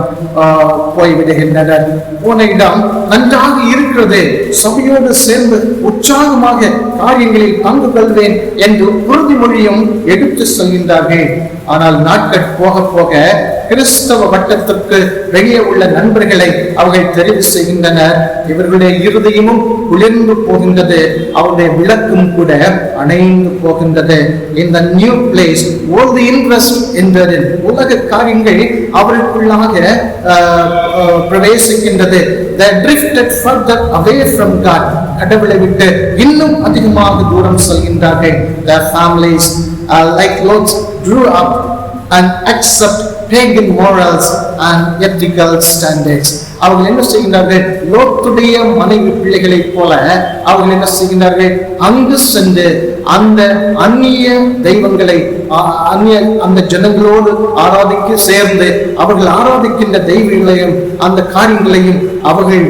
போய்விடுகின்றனர். போன இடம் நன்றாக இருக்கிறது, சபையோடு சேர்ந்து உற்சாகமாக காரியங்களில் பங்கு கொள்வேன் என்று உறுதிமொழியும் எடுத்து செல்கின்றார்கள். ஆனால் நாட்கள் போக போக கிறிஸ்தவ வட்டத்திற்கு வெளியே உள்ள நண்பர்களை அவர்கள் தெரிவு செய்கின்றனர். இவர்களுடைய இருதயமும் குளிர்ந்து போகின்றது, அவருடைய விளக்கும் கூட அணைந்து போகின்றது. இந்த நியூ பிளேஸ் worldly interest என்பது உலக காரியங்கள் அவர்களுக்குள்ளாக பிரவேசிக்கின்றது. They drifted further away from God. கடவுளை விட்டு இன்னும் அதிகமாக தூரம் செல்கின்றார்கள். Their families like Lot grew up and accept pagan morals and ethical standards. அவர்கள் என்ன செய்கின்றார்கள்? லோத்துடைய மனைவி பிள்ளைகளை போல அவர்கள் என்ன செய்கின்றார்கள்? அங்கு சென்று அந்த அந்நிய தெய்வங்களை அந்த ஜனங்களோடு ஆராதிக்க சேர்ந்து அவர்கள் ஆராதிக்கின்ற தெய்வங்களையும் அந்த காரியங்களையும் அவர்கள்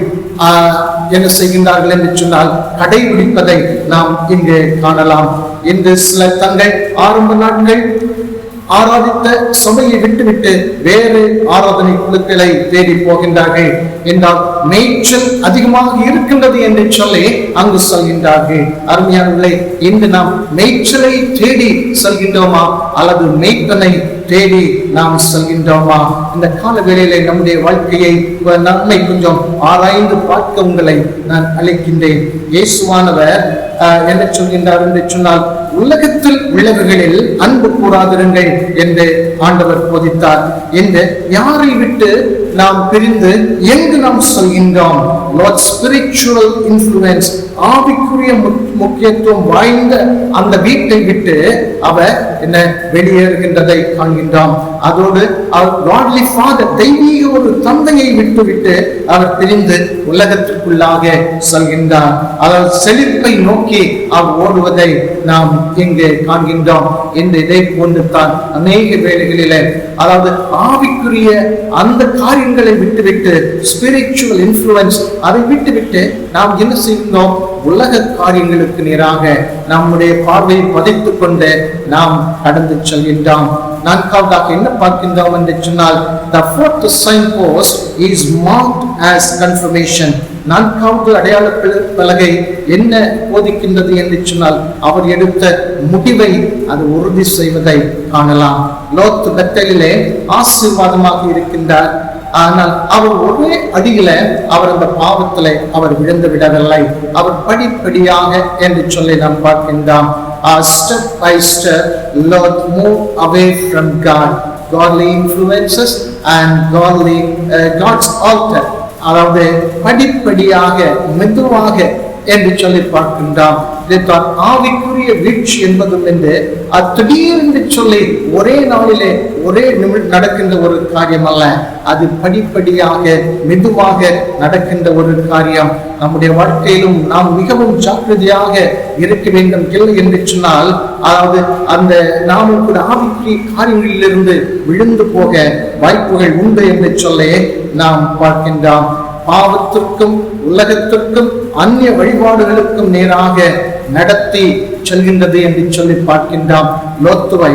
என்ன செய்கின்றார்கள் என்று சொன்னால் கடைபிடிப்பதை நாம் இங்கு காணலாம். இன்று சில தங்கள் ஆரம்ப நாட்கள் ஆராதித்த சபையை விட்டுவிட்டு வேறு ஆராதனை குழுக்களை தேடி போகின்றார்கள் என்றால் மேய்ச்சல் அதிகமாக இருக்கின்றது என்று சொல்லி அங்கு செல்கின்றார்கள். அருமையானவர்களே, இன்று நாம் மேய்ச்சலை தேடி செல்கின்றோமா அல்லது மேய்ப்பனை தேடி நாம் செல்கின்றோமா? இந்த கால வேளையிலே நம்முடைய வாழ்க்கையை நம்மை கொஞ்சம் ஆராய்ந்து பார்க்க உங்களை நான் அழைக்கின்றேன். இயேசுவானவர் என்ன சொல்கின்றார் என்று சொன்னால், உலகத்தில் உள்ளவர்களில் அன்பு கூறாதிருங்கள் என்று ஆண்டவர் போதித்தார். என்று யாரை விட்டு நாம் பிரிந்து எங்கு நாம் சொல்கின்றோம்? Lord's spiritual influence, ஆவிக்குரிய முக்கியத்துவம் வாய்ந்த அந்த வீட்டை விட்டு அவர் என்ன வெளியேறுகின்றதை காண்கின்றோம். அதோடு அவர் godly father, தெய்வீக ஒரு தந்தையை விட்டுவிட்டு அவர் பிரிந்து உலகத்திற்குள்ளாக செல்கின்றார். அதாவது செழிப்பை நோக்கி அவர் ஓடுவதை நாம் இங்கே காண்கின்றோம். இந்த இதை போன்று தான் அநேக வேளைகளிலே அதாவது ஆவிக்குரிய அந்த காரியங்களை விட்டுவிட்டு ஸ்பிரிச்சுவல் இன்ஃப்ளூயன்ஸ் அதை விட்டுவிட்டு நாம் என்ன செய்கின்றோம்? உலக காரியங்களுக்கு நேராக நம்முடைய பார்வையை பதித்துக் கொண்டு நாம் கடந்து செல்கின்றோம். நான்காவதாக என்ன பார்க்கின்றோம் என்று சொன்னால், the fourth signpost is marked as confirmation. நான்காவது அடையாள பலகை என்ன போதிக்கின்றது என்று சொன்னால், அவர் எடுத்த முடிவை அது உறுதி செய்வதை காணலாம். லோத் பெத்தேலிலே ஆசீர்வாதமாக இருக்கின்றார். ஆனால் அவர் ஒரே அடியில அவர் அந்த பாவத்திலே அவர் விழுந்து விடவில்லை. அவர் படிப்படியாக என்று சொல்லி நாம் பார்க்கின்றோம். Step by step, Lot moved away from God, godly influences and God's altar. அதாவது படிப்படியாக மெதுவாக என்று சொல்லி பார்க்கின்றான். இதைத்தான் ஆவிக்குரிய வீழ்ச்சி என்பதும் என்று திடீரென்று சொல்லி ஒரே நாளிலே ஒரே நடக்கின்ற ஒரு காரியம் அல்ல, அது படிப்படியாக மெதுவாக நடக்கின்ற ஒரு காரியம். நம்முடைய வாழ்க்கையிலும் நாம் மிகவும் ஜாக்கிரதையாக இருக்க வேண்டும். இல்லை என்று சொன்னால் அதாவது அந்த நாமும் கூட ஆவிக்குரிய காரியங்களிலிருந்து விழுந்து போக வாய்ப்புகள் உண்டு என்று சொல்லி நாம் பார்க்கின்றோம். பாவத்திற்கும் உலகத்திற்கும் அந்நிய வழிபாடுகளுக்கும் நேராக நடத்தி செல்கின்றது என்று சொல்லி பார்க்கின்றோம். லோத்துவை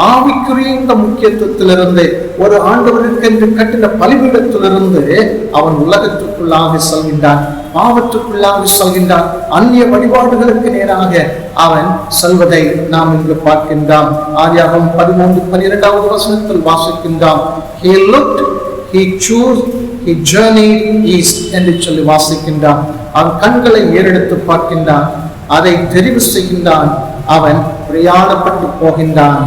ஆவிக்குரிய இந்த முக்கியத்துவத்திலிருந்து ஒரு ஆண்டவருக்கு என்று கட்டின பலிபீடத்திலிருந்து அவன் உலகத்திற்குள்ளாக செல்கின்றான், பாவத்திற்குள்ளாக செல்கின்றான், அந்நிய வழிபாடுகளுக்கு நேராக அவன் செல்வதை நாம் இங்கு பார்க்கின்றோம். ஆதியாகமம் 13:12 வசனத்தில் வாசிக்கின்றோம். He looked, he chose, he journeyed east என்று சொல்லி வாசிக்கின்றான். அவன் கண்களை ஏறெடுத்து பார்க்கின்றான், அதை தெரிவு செய்கின்றான், அவன் பிரயாணப்பட்டு போகின்றான்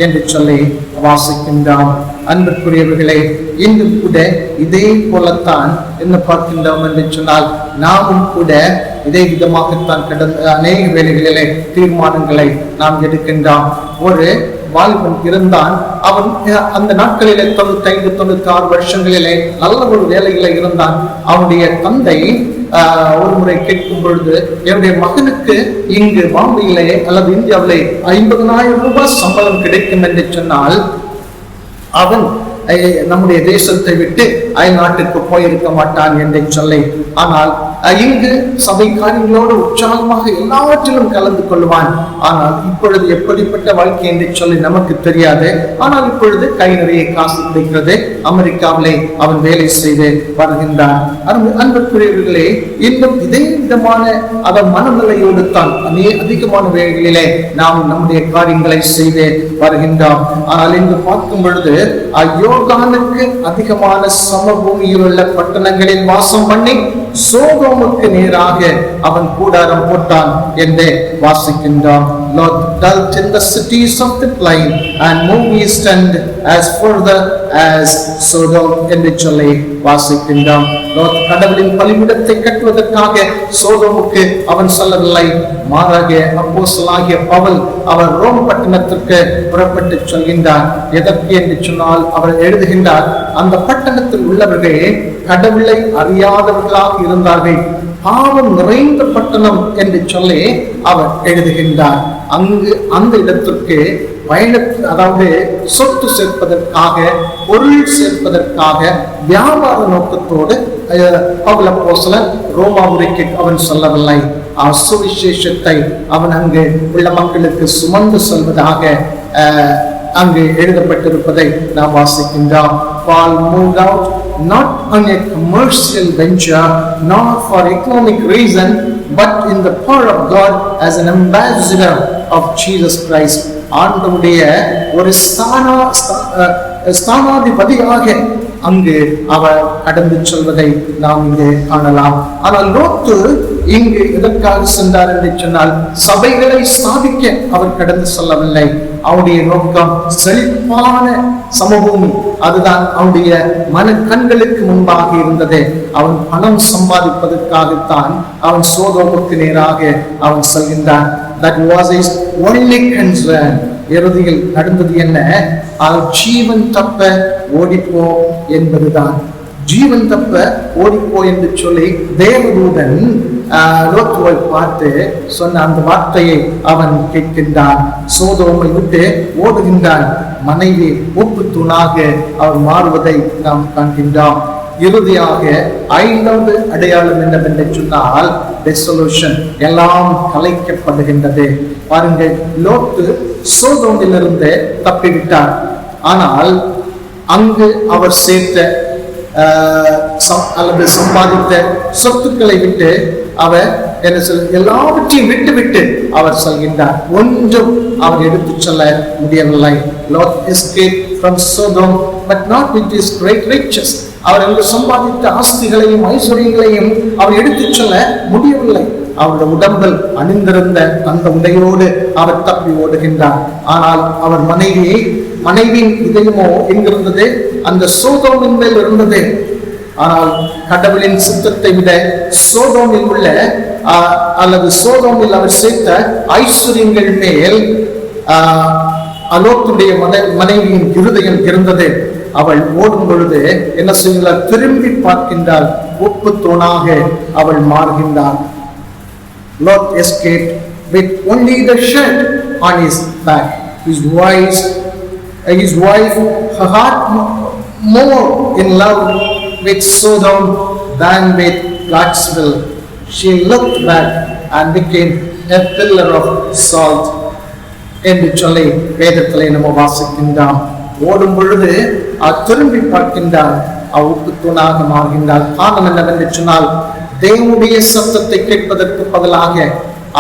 என்று சொல்லி வாசிக்கின்றான். அன்புக்குரியவர்களே, இன்றும் கூட இதே போலத்தான் என்ன பார்க்கின்றோம் என்று சொன்னால், நாமும் கூட இதே விதமாகத்தான் கடந்த அநேக வேளைகளிலே தீர்மானங்களை நாம் எடுக்கின்றோம். ஒரு வாலிபன் இருந்தான். அவன் அந்த நாட்களிலே 95-96 வருஷங்களிலே நல்ல ஒரு வேலையில இருந்தான். அவனுடைய தந்தை ஒரு முறை கேட்கும் பொழுது, என்னுடைய மகனுக்கு இங்கு பாம்பேயிலே அல்லது இந்தியாவிலே 50,000 ரூபாய் சம்பளம் கிடைக்கும் என்று சொன்னால் அவன் நம்முடைய தேசத்தை விட்டு அயல் நாட்டுக்கு போயிருக்க மாட்டான் என்று சொல்லி. ஆனால் இங்கு சபை காரியங்களோடு உற்சாகமாக எல்லாவற்றிலும் கலந்து கொள்வான். ஆனால் இப்பொழுது எப்படிப்பட்ட வாழ்க்கை என்று சொல்லி நமக்கு தெரியாது. ஆனால் இப்பொழுது கை நிறைய காசு கிடைக்கிறது. அமெரிக்காவிலே அவன் வேலை செய்து வருகின்றான். அன்புக்குரியவர்களே, இன்னும் இதே விதமான அவன் மனநிலையோடு தான் அதிகமான வேளைகளிலே நாம் நம்முடைய காரியங்களை செய்து வருகின்றோம். ஆனால் இங்கு பார்க்கும் பொழுது யோர்தானுக்கு அதிகமான சமபூமியில் உள்ள பட்டணங்களில் வாசம் பண்ணி சோதோமுக்கு நேராக அவன் கூடாரம் போட்டான் என்று வாசிக்கின்றான். Lot dwelt in the cities of the plain and moved east and as further as Sodom என்று சொல்லி வாசிக்கின்றான். லோத் கடவுளின் பலிபீடத்தை கட்டுவதற்காக சோதோமுக்கு அவன் செல்லவில்லை. மாறாக அப்போஸ்தலனாகிய பவுல் அவர் ரோம் பட்டணத்திற்கு புறப்பட்டு சொல்கின்றார். எதற்கு என்று சொன்னால் அவர் எழுதுகின்றார், அந்த பட்டணத்தில் உள்ளவர்கள் கடவுளை அறியாதவர்களாக இருந்தார்கள், பாவம் நிறைந்த பட்டணம் என்று சொல்லி அவர் எழுதுகின்றார். அந்த இடத்திற்கு அதாவது சொத்து சேர்ப்பதற்காக, பொருள் சேர்ப்பதற்காக, வியாபார நோக்கத்தோடு பவுல் அப்போஸ்தலன் ரோமாபுரிக்கு அவன் சொல்லவில்லை. சுவிசேஷத்தை அவன் அங்கு உள்ள மக்களுக்கு சுமந்து செல்வதாக அங்கு எழுதப்பட்டிருப்பதை நாம் வாசிக்கின்றோம். Paul moved out not on a commercial venture nor for economic reason but in the power of God as an ambassador of Jesus Christ. ஆண்டவருடைய ஒரு ஸ்தானாதிபதியாக அங்கு அவர் கடந்து செல்வதை நாம் இங்கு காணலாம். ஆனால் லோத்து இங்கு எதற்காக சென்றார் என்று சொன்னால் சபைகளை ஸ்தாபிக்க அவர் கடந்து செல்லவில்லை. அவருடைய நோக்கம் செழிப்பான சமபூமி, அதுதான் அவனுடைய மன கண்களுக்கு முன்பாக இருந்தது. அவன் பணம் சம்பாதிப்பதற்காகத்தான் அவன் சோதோமுக்கு நேராக அவன் செல்கின்றான். That was his only concern. இறுதியில் நடந்தது என்ன? ஜீவன் தப்ப ஓடிப்போ என்பதுதான். ஜீவன் தப்ப ஓடிப்போ என்று சொல்லி தேவதூதன் லோத்துவை பார்த்து சொன்ன அந்த வார்த்தையை அவன் கேட்கின்றான். சோதோமை விட்டு ஓடுகின்றான். மனைவி உப்பு தூணாக அவர் மாறுவதை நாம் காண்கின்றோம். இறுதியாக 5வது அடையாளம் என்னவென்று சொன்னால் டெசொல்யூஷன், எல்லாம் கலைக்கப்படுகின்றது. பாருங்கள், லோத்து சோதோமிலிருந்து தப்பிவிட்டார். ஆனால் அங்கு அவர் சேர்த்த அல்லது சம்பாதித்த சொத்துக்களை விட்டு அவர் என்ன சொல்ல, எல்லாவற்றையும் விட்டு அவர் செல்கின்றார். ஒன்றும் அவர் எடுத்துச் செல்ல முடியவில்லை. Lot escaped from Sodom but not with his great riches. அவர் அங்கு சம்பாதித்த ஆஸ்திகளையும் ஐஸ்வர்யங்களையும் அவர் எடுத்துச் செல்ல முடியவில்லை. அவருடைய உடம்பில் அணிந்திருந்த அந்த உடையோடு அவர் தப்பி ஓடுகின்றார். ஆனால் அவர் மனைவியின் இதயமோ எங்கிருந்தது? அந்த சோதோமின் மேல் இருந்தது. ஆனால் கடவுளின் சித்தத்தை விட சோதோமில் உள்ள அல்லது சோதோமில் அவர் சேர்த்த ஐஸ்வர்யங்கள் மேல் லோத்துடைய மனைவியின் இருதயம் இருந்தது. அவள் ஓடும் பொழுது என்ன செய்கிறார்? திரும்பி பார்க்கின்றாள். உப்பு தூணாக அவள் மாறுகின்றாள். Lot escaped with only the shirt on his back. His wife, her heart more in love with Sodom than with God's will. She looked back and became a pillar of salt. என்று சொல்லி வேதத்திலே நம்ம வாசிக்கின்றோம். ஓடும் பொழுது திரும்பி பார்க்கின்றார், உப்பு தூணாக மாறுகின்றார். காரணம் என்னவென்று சொன்னால், தேவனுடைய சத்தத்தை கேட்பதற்கு பதிலாக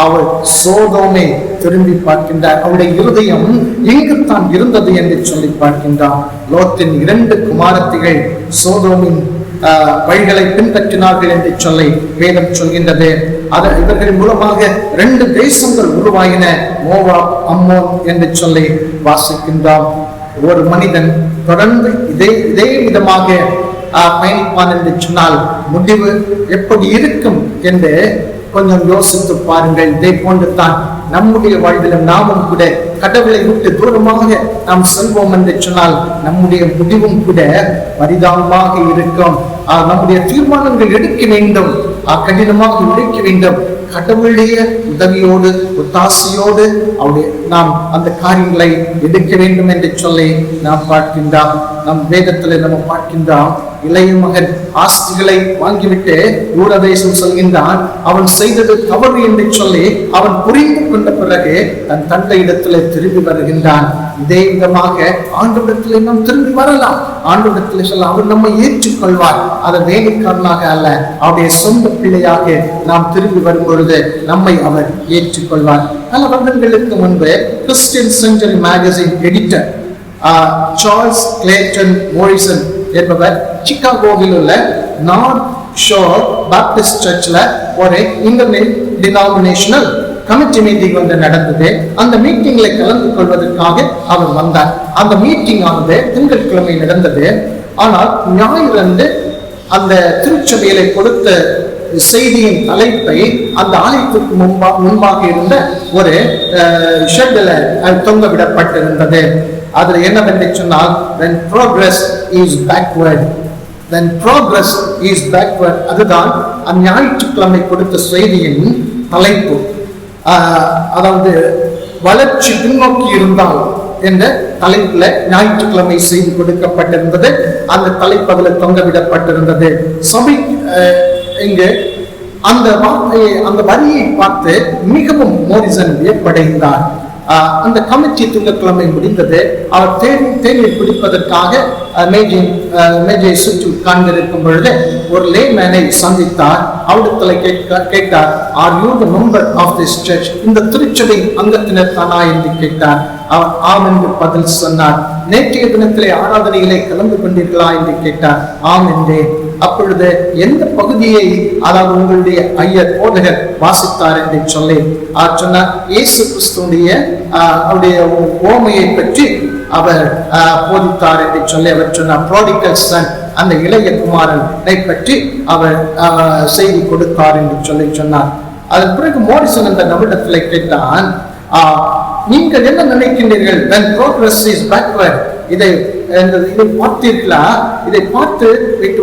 அவர் சோதோமை திரும்பி பார்க்கின்றார். அவருடைய இருதயம் எங்குத்தான் இருந்தது என்று சொல்லி பார்க்கின்றார். லோத்தின் 2 குமாரத்திகள் சோதோமின் வழிகளை பின்பற்றினார்கள் என்று சொல்லி வேதம் சொல்கின்றது. இவர்கள் மூலமாக 2 தேசங்கள் உருவாகின, மோவாப், அம்மோன் என்று சொல்லி வாசிக்கின்றார். ஒரு மனிதன் தொடர்ந்து இதே விதமாக பயணிப்பான் என்று சொன்னால் முடிவு எப்படி இருக்கும் என்று கொஞ்சம் யோசித்து பாருங்கள். இதே போன்று தான் நம்முடைய வாழ்விலும் நாமும் கூட கடவுளை விட்டு தூரமாக நாம் செல்வோம் என்று சொன்னால் நம்முடைய முடிவும் கூட பரிதாபமாக இருக்கும். நம்முடைய தீர்மானங்கள் எடுக்க வேண்டும், கடினமாக உழைக்க வேண்டும். கடவுளுடைய உதவியோடு ஒத்தாசையோடு அவருடைய நாம் அந்த காரியங்களை எடுக்க வேண்டும் என்று சொல்லி நாம் பார்க்கின்றோம். நம் வேதத்தில் நம்ம பார்க்கின்றோம், இளைய மகன் ஆஸ்திகளை வாங்கிவிட்டு தூரதேசம் செல்கின்றான். அவன் செய்தது தவறு என்று சொல்லி அவன் புரிந்து கொண்ட பிறகு தன் தந்தை இடத்துல திரும்பி வருகின்றான். இதே விதமாக ஆண்டவரிடத்திலே நாம் திரும்பி வரலாம். ஆண்டவரிடத்திலே சொல்ல அவர் நம்மை ஏற்றுக்கொள்வார். அதை வேலைக்காரனாக அல்ல, அவருடைய சொந்த பிள்ளையாக நாம் திரும்பி வரும் பொழுது நம்மை அவர் ஏற்றுக்கொள்வார். பல வருடங்களுக்கு முன்பு Christian century magazine editor Charles Clayton Morrison என்பவர் சிகாகோவில் உள்ள நார்த் ஷோர் பாப்டிஸ்ட் சர்ச்ல ஒரு இன்டர் டினாமினேஷனல் கமிட்டி மீட்டிங் வந்து நடந்தது. அந்த மீட்டிங்ல கலந்து கொள்வதற்காக அவர் வந்தார். அந்த மீட்டிங் ஆனது திங்கட்கிழமை நடந்தது. ஆனால் ஞாயிறன்று அந்த திருச்சபையில கொடுத்த செய்தியின் தலைப்பை அந்த ஆலயத்திற்கு முன்பாக இருந்த ஒரு ஷெட்ல தொங்க விடப்பட்டிருந்தது. அதுல என்னவென்று சொன்னால், when progress is backward, when progress is backward, அதுதான் ஞாயிற்றுக்கிழமை கொடுத்த செய்தியின் தலைப்பு. அதாவது வளர்ச்சி பின்னோக்கி இருந்தால் என்ற தலைப்புல ஞாயிற்றுக்கிழமை செய்தி கொடுக்கப்பட்டிருந்தது. அந்த தலைப்பு அதில் தொங்கவிடப்பட்டிருந்தது. சபை இங்கு அந்த வார்த்தையை, அந்த வரியை பார்த்து மிகவும் மோரிசன் வியப்படைந்தார். அந்த கமிட்டி திங்கட்கிழமை முடிந்தது. அவர் தேநீர் குடிப்பதற்காக மேஜை சுற்றி உட்கார்ந்திருக்கும் பொழுது ஒரு லேமேனை சந்தித்தார். அவரிடத்துல கேட்டார், are you the member of this church? இந்த திருச்சபை அங்கத்தினர் தானா என்று கேட்டார். அவர் ஆம் என்று பதில் சொன்னார். நேற்றைய தினத்திலே ஆராதனைகளை கலந்து கொண்டீர்களா என்று கேட்டார். ஆம் என்றேன். அப்பொழுது எந்த பகுதியை, அதாவது உங்களுடைய ஐயர் போதகர் வாசித்தார் என்று சொல்லி சொன்னார். இயேசு கிறிஸ்துடைய அவருடைய ஓமையை பற்றி அவர் போதித்தார் என்று சொல்லி அவர் சொன்னார். ப்ராடிகல் சன், அந்த இளைய குமாரனை பற்றி அவர் செய்தி கொடுத்தார் என்று சொல்லி சொன்னார். அதன் பிறகு மோரிசன் அந்த நபரிடத்தில் கேட்டான், நீங்கள் என்ன நினைக்கின்றீர்கள்? when progress is backward, இதை பார்த்தீர்களா? இதை பார்த்து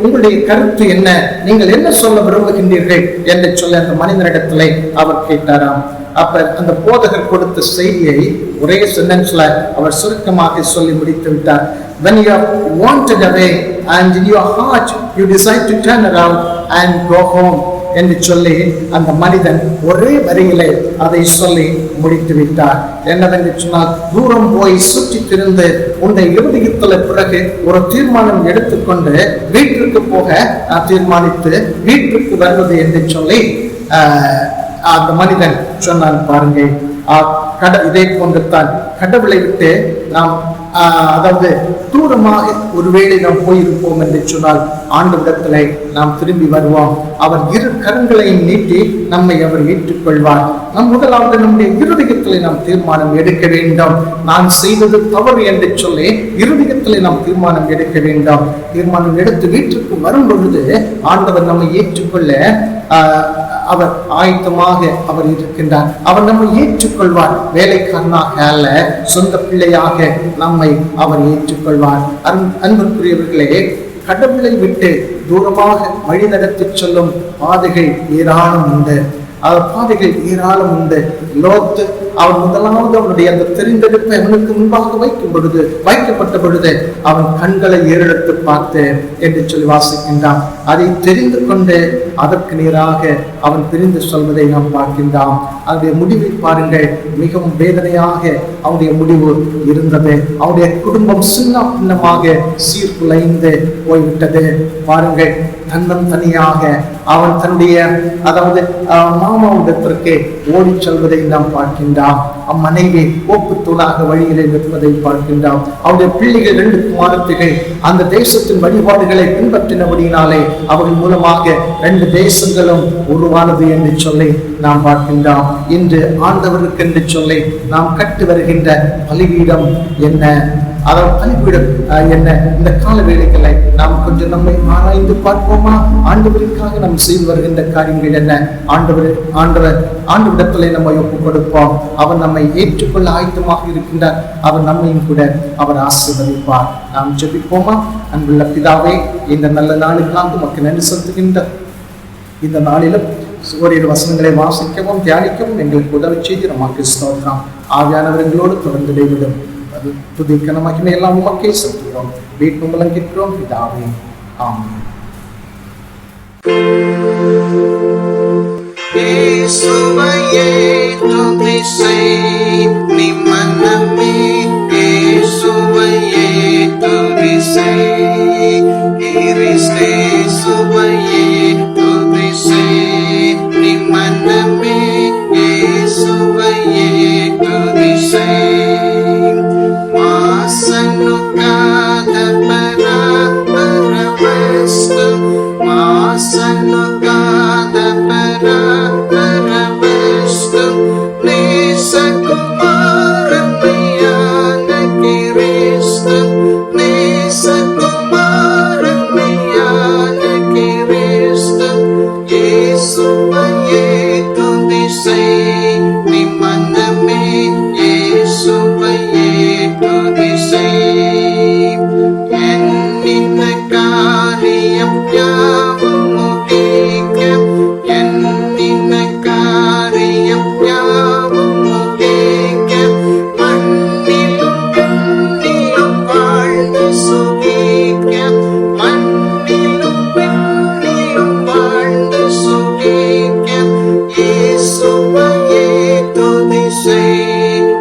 உங்களுடைய கருத்து என்ன? நீங்கள் என்ன சொல்ல விரும்புகின்றீர்கள் என்று சொல்லி அந்த மனிதனிடத்திலே அவர் கேட்டாராம். அப்ப அந்த போதகர் கொடுத்த செய்தியை ஒரே சென்டென்ஸ்ல அவர் சுருக்கமாக சொல்லி முடித்து விட்டார். when you are wanted away and in your heart you decide to turn around and go home என்று சொல்லி அந்த மனிதன் ஒரே வரியிலே அதை சொல்லி முடித்து விட்டார். என்னவென்று சொன்னால், தூரம் போய் சுற்றி திரிந்து உன்னை இருதயத்துல பிறகு ஒரு தீர்மானம் எடுத்துக்கொண்டு வீட்டிற்கு போக தீர்மானித்து வீட்டிற்கு வருவது என்று சொல்லி அந்த மனிதன் சொன்னான். பாருங்க, இதே போன்றுத்தான் கடவுளை விட்டு நாம், அதாவது தூரமாக ஒருவேளை நாம் போயிருப்போம் என்று சொன்னால் ஆண்டவரிடத்திலே நாம் திரும்பி வருவோம். அவர் இரு கரங்களையும் நீட்டி நம்மை அவர் ஏற்றுக்கொள்வார். முதலாவது நம்முடைய இருதயத்திலே நாம் தீர்மானம் எடுக்க வேண்டும். நான் செய்தது தவறு என்று சொல்லி இருதயத்திலே நாம் தீர்மானம் எடுக்க வேண்டும். தீர்மானம் எடுத்து வீட்டிற்கு வரும் பொழுது ஆண்டவர் நம்மை ஏற்றுக்கொள்ள அவர் ஆயத்தமாக அவர் இருக்கின்றார். அவர் நம்மை ஏற்றுக்கொள்வார். வேலைக்காரனாக அல்ல, சொந்த பிள்ளையாக நம்மை அவர் ஏற்றுக்கொள்வார். அன்புக்குரியவர்களே, கடவுளை விட்டு தூரமாக வழி நடத்தி சொல்லும் பாதைகள் ஏராளம் உண்டு. பாதைகள் ஏராளம் உண்டு. லோத்து அவன் முதலாவது அவனுடைய அந்த தெரிந்தெடுப்பை அவனுக்கு முன்பாக வைக்கப்பட்ட பொழுது அவன் கண்களை ஏறெடுத்து பார்த்து என்று சொல்லி வாசிக்கின்றான். அதை தெரிந்து கொண்டு அதற்கு நேராக அவன் பிரிந்து சொல்வதை நாம் பார்க்கின்றோம். அவருடைய முடிவை பாருங்கள், மிகவும் வேதனையாக அவனுடைய முடிவு இருந்தது. அவனுடைய குடும்பம் சின்ன பின்னமாக சீர்குலைந்து போய்விட்டது. பாருங்கள், தன்னம் தனியாக அவன் தன்னுடைய, அதாவது மாமாவிடத்திற்கு ஓடி செல்வதை நாம் பார்க்கின்றோம். அம்மனைவி கோப்புத்தூளாக வழியிலே நிற்பதை பார்க்கின்றோம். அவருடைய பிள்ளைகள் 2 குமாரத்திகள் அந்த தேசத்தின் வழிபாடுகளை பின்பற்றினபடியினாலே அவர்கள் மூலமாக 2 தேசங்களும் உருவானது என்று சொல்லி நாம் பார்க்கின்றோம். இன்று ஆண்டவருக்கு என்று சொல்லி நாம் கட்டு வருகின்ற பலிபீடம் என்ன, அதாவது பலிபீடம் என்ன? இந்த கால வேளைகளை நாம் கொஞ்சம் நம்மை ஆராய்ந்து பார்ப்போமா? ஆண்டவருக்காக நாம் செய்து வருகின்ற காரியங்கள் என்ன? ஆண்டவரிடத்திலே நம்மை ஒப்புக் கொடுப்போம். அவர் நம்மை ஏற்றுக்கொள்ள ஆயத்தமாக இருக்கின்றார். அவர் நம்மையும் கூட அவர் ஆசீர்வதிப்பார். நாம் ஜெபிப்போமா? அன்புள்ள பிதாவே, இந்த நல்ல நாளுக்காக உமக்கு நன்றி செலுத்துகின்ற இந்த நாளிலும் ஓரிரு வசனங்களை வாசிக்கவும் தியானிக்கவும் எங்களுக்கு உதவி செய்து நமக்கு ஸ்தோத்திரம். ஆவியானவர் எங்களோடு தொடர்ந்து இடைவிடும். அது துதிக்க மகிமை எல்லாம் உமக்கே செலுத்துகிறோம். வீட்டு மூலம் கேட்கிறோம் பிதாவே. ஆமென். இயேசுவையே துதி செய் நீ மனமே, இயேசுவையே துதி செய். கிறிஸ்து இயேசுவையே துதி செய் நீ மனமே, இயேசுவையே துதி செய். மாசனுக்காக பரவஸ்து, மாசனுக்காக பரவஸ்து, நேசகுமாரன் மெய்யான கிறிஸ்து, நேசகுமாரன் மெய்யான கிறிஸ்து. இயேசுவையே துதி செய் நீ மனமே, இயேசுவையே துதி செய். என்னின்ன காரியம் யாவும் முடிக்க, என்னின்ன காரியம் யாவும் முடிக்க, மண்ணிலும் விண்ணிலும் வாழ்ந்து சுகிக்க, மண்ணிலும் விண்ணிலும் வாழ்ந்து சுகிக்க. இயேசுவையே துதி செய்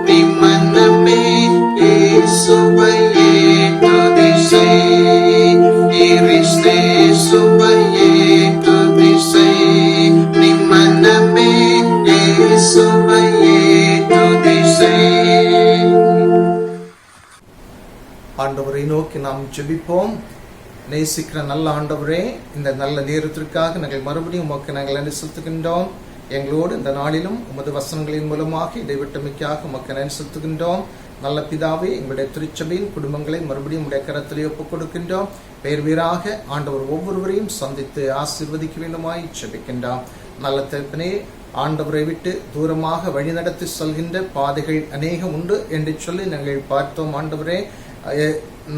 நீ மனமே, இயேசுவையே துதி செய். கிறிஸ்து இயேசுவையே துதி செய் நீ மனமே, இயேசுவையே துதி செய். ஆண்டவரை நோக்கி நாம் ஜெபிப்போம். நேசிக்கிற நல்ல ஆண்டவரே, இந்த நல்ல நேரத்திற்காக நாங்கள் மறுபடியும் உமக்கு நாங்கள் நன்றி செலுத்துகின்றோம். எங்களோடு இந்த நாளிலும் உமது வசனங்களின் மூலமாக இடைவிட்டமைக்காக உமக்கு நன்றி செலுத்துகின்றோம். நல்ல பிதாவே, எங்களுடைய திருச்சபையின் குடும்பங்களை மறுபடியும் உடைய கரத்திலே ஒப்புக் கொடுக்கின்றோம். பேர் பேராக ஆண்டவர் ஒவ்வொருவரையும் சந்தித்து ஆசீர்வதிக்க வேண்டுமாய் ஜெபிக்கின்றோம். நல்ல தகப்பனே, ஆண்டவரை விட்டு தூரமாக வழிநடத்தி செல்கின்ற பாதைகள் அநேகம் உண்டு என்று சொல்லி நாங்கள் பார்த்தோம். ஆண்டவரே,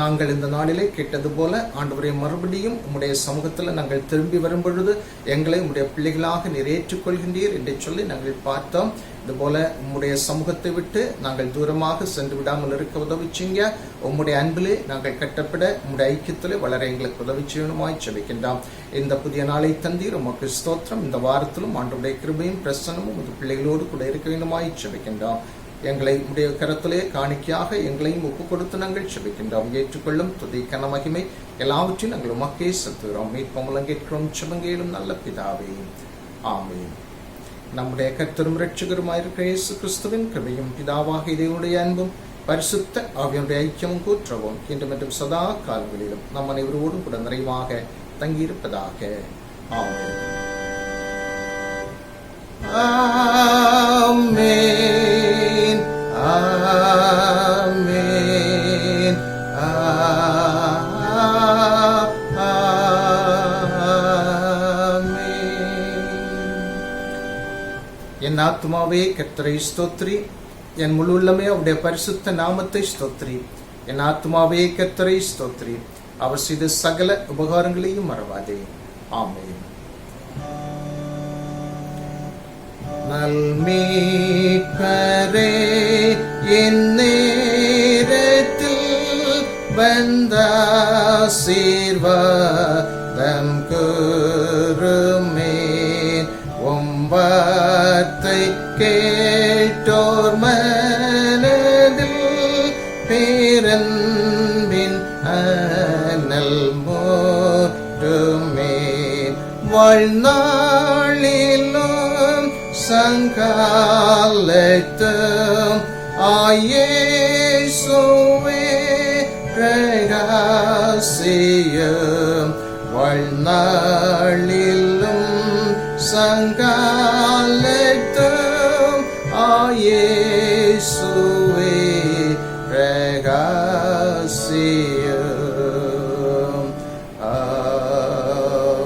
நாங்கள் இந்த நாளிலே கேட்டது போல ஆண்டவரை மறுபடியும் உம்முடைய சமூகத்தில் நாங்கள் திரும்பி வரும் பொழுது எங்களை உம்முடைய பிள்ளைகளாக நிறைவேற்றிக் என்று சொல்லி நாங்கள் பார்த்தோம். இதுபோல உம்முடைய சமூகத்தை விட்டு நாங்கள் தூரமாக சென்று விடாமல் இருக்க உதவிச்சிங்க. உம்முடைய அன்பிலே நாங்கள் கட்டப்பட உம்முடைய ஐக்கியத்திலே வளர எங்களுக்கு உதவி செய்யணுமாய் ஜெபிக்கின்றோம். இந்த புதிய நாளை தந்தீர் உமக்கு ஸ்தோத்திரம். இந்த வாரத்திலும் ஆண்டவருடைய கிருபையும் பிரசன்னமும் உங்கள் பிள்ளைகளோடு கூட இருக்க வேண்டுமாய் ஜெபிக்கின்றோம். எங்களை உடைய கரத்திலே காணிக்கையாக எங்களையும் ஒப்புக் கொடுத்து நாங்கள் ஜெபிக்கின்றோம். ஏற்றுக்கொள்ளும் துதி கன மகிமை எல்லாவற்றையும் நாங்கள் உமக்கே செலுத்துகிறோம். மீட்பமும் கேட்கிறோம் ஜெபங்கேலும் நல்ல பிதாவே. ஆமென். நம்முடைய கர்த்தரும் இரட்சகருமாயிருக்கிற இயேசு கிறிஸ்துவின் கிருபையும் பிதாவாக தேவனுடைய அன்பும் பரிசுத்த ஆவியானுடைய ஐக்கியமும் கூற்றவும் இன்றும் என்றும் சதா காலங்களிலும் நம் அனைவரோடும் கூட நிறைவாக தங்கியிருப்பதாக. ஆமென். ஆமென். ஆமென். என் ஆத்துமாவே கர்த்தரை ஸ்தோத்திரி, என் முழு உள்ளமே அவருடைய பரிசுத்த நாமத்தை ஸ்தோத்திரி. என் ஆத்துமாவே கர்த்தரை ஸ்தோத்திரி, அவர் செய்த சகல உபகாரங்களையும் மறவாதே. ஆமென். நல்மீட்பரே, என் நேரத்தில் வந்தாசீர்வாதம் கூறுமேன். வார்த்தை கேட்டோர் மனதில் பேரன்பின் அனல் மூட்டுமேன். வாழ்நாளிலும் சங்காலத்தும் ஆயேசுவே பிரகாசியும். வாழ்நாளிலும் சங்காலத்தும் ஆயேசுவே பிரகாசியும்.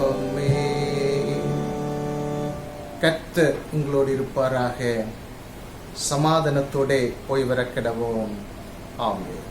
ஆமென். கர்த்தர் உங்களோடு இருப்பாராக. சமாதானத்தோட போய் வர கடவோம். ஆமென்.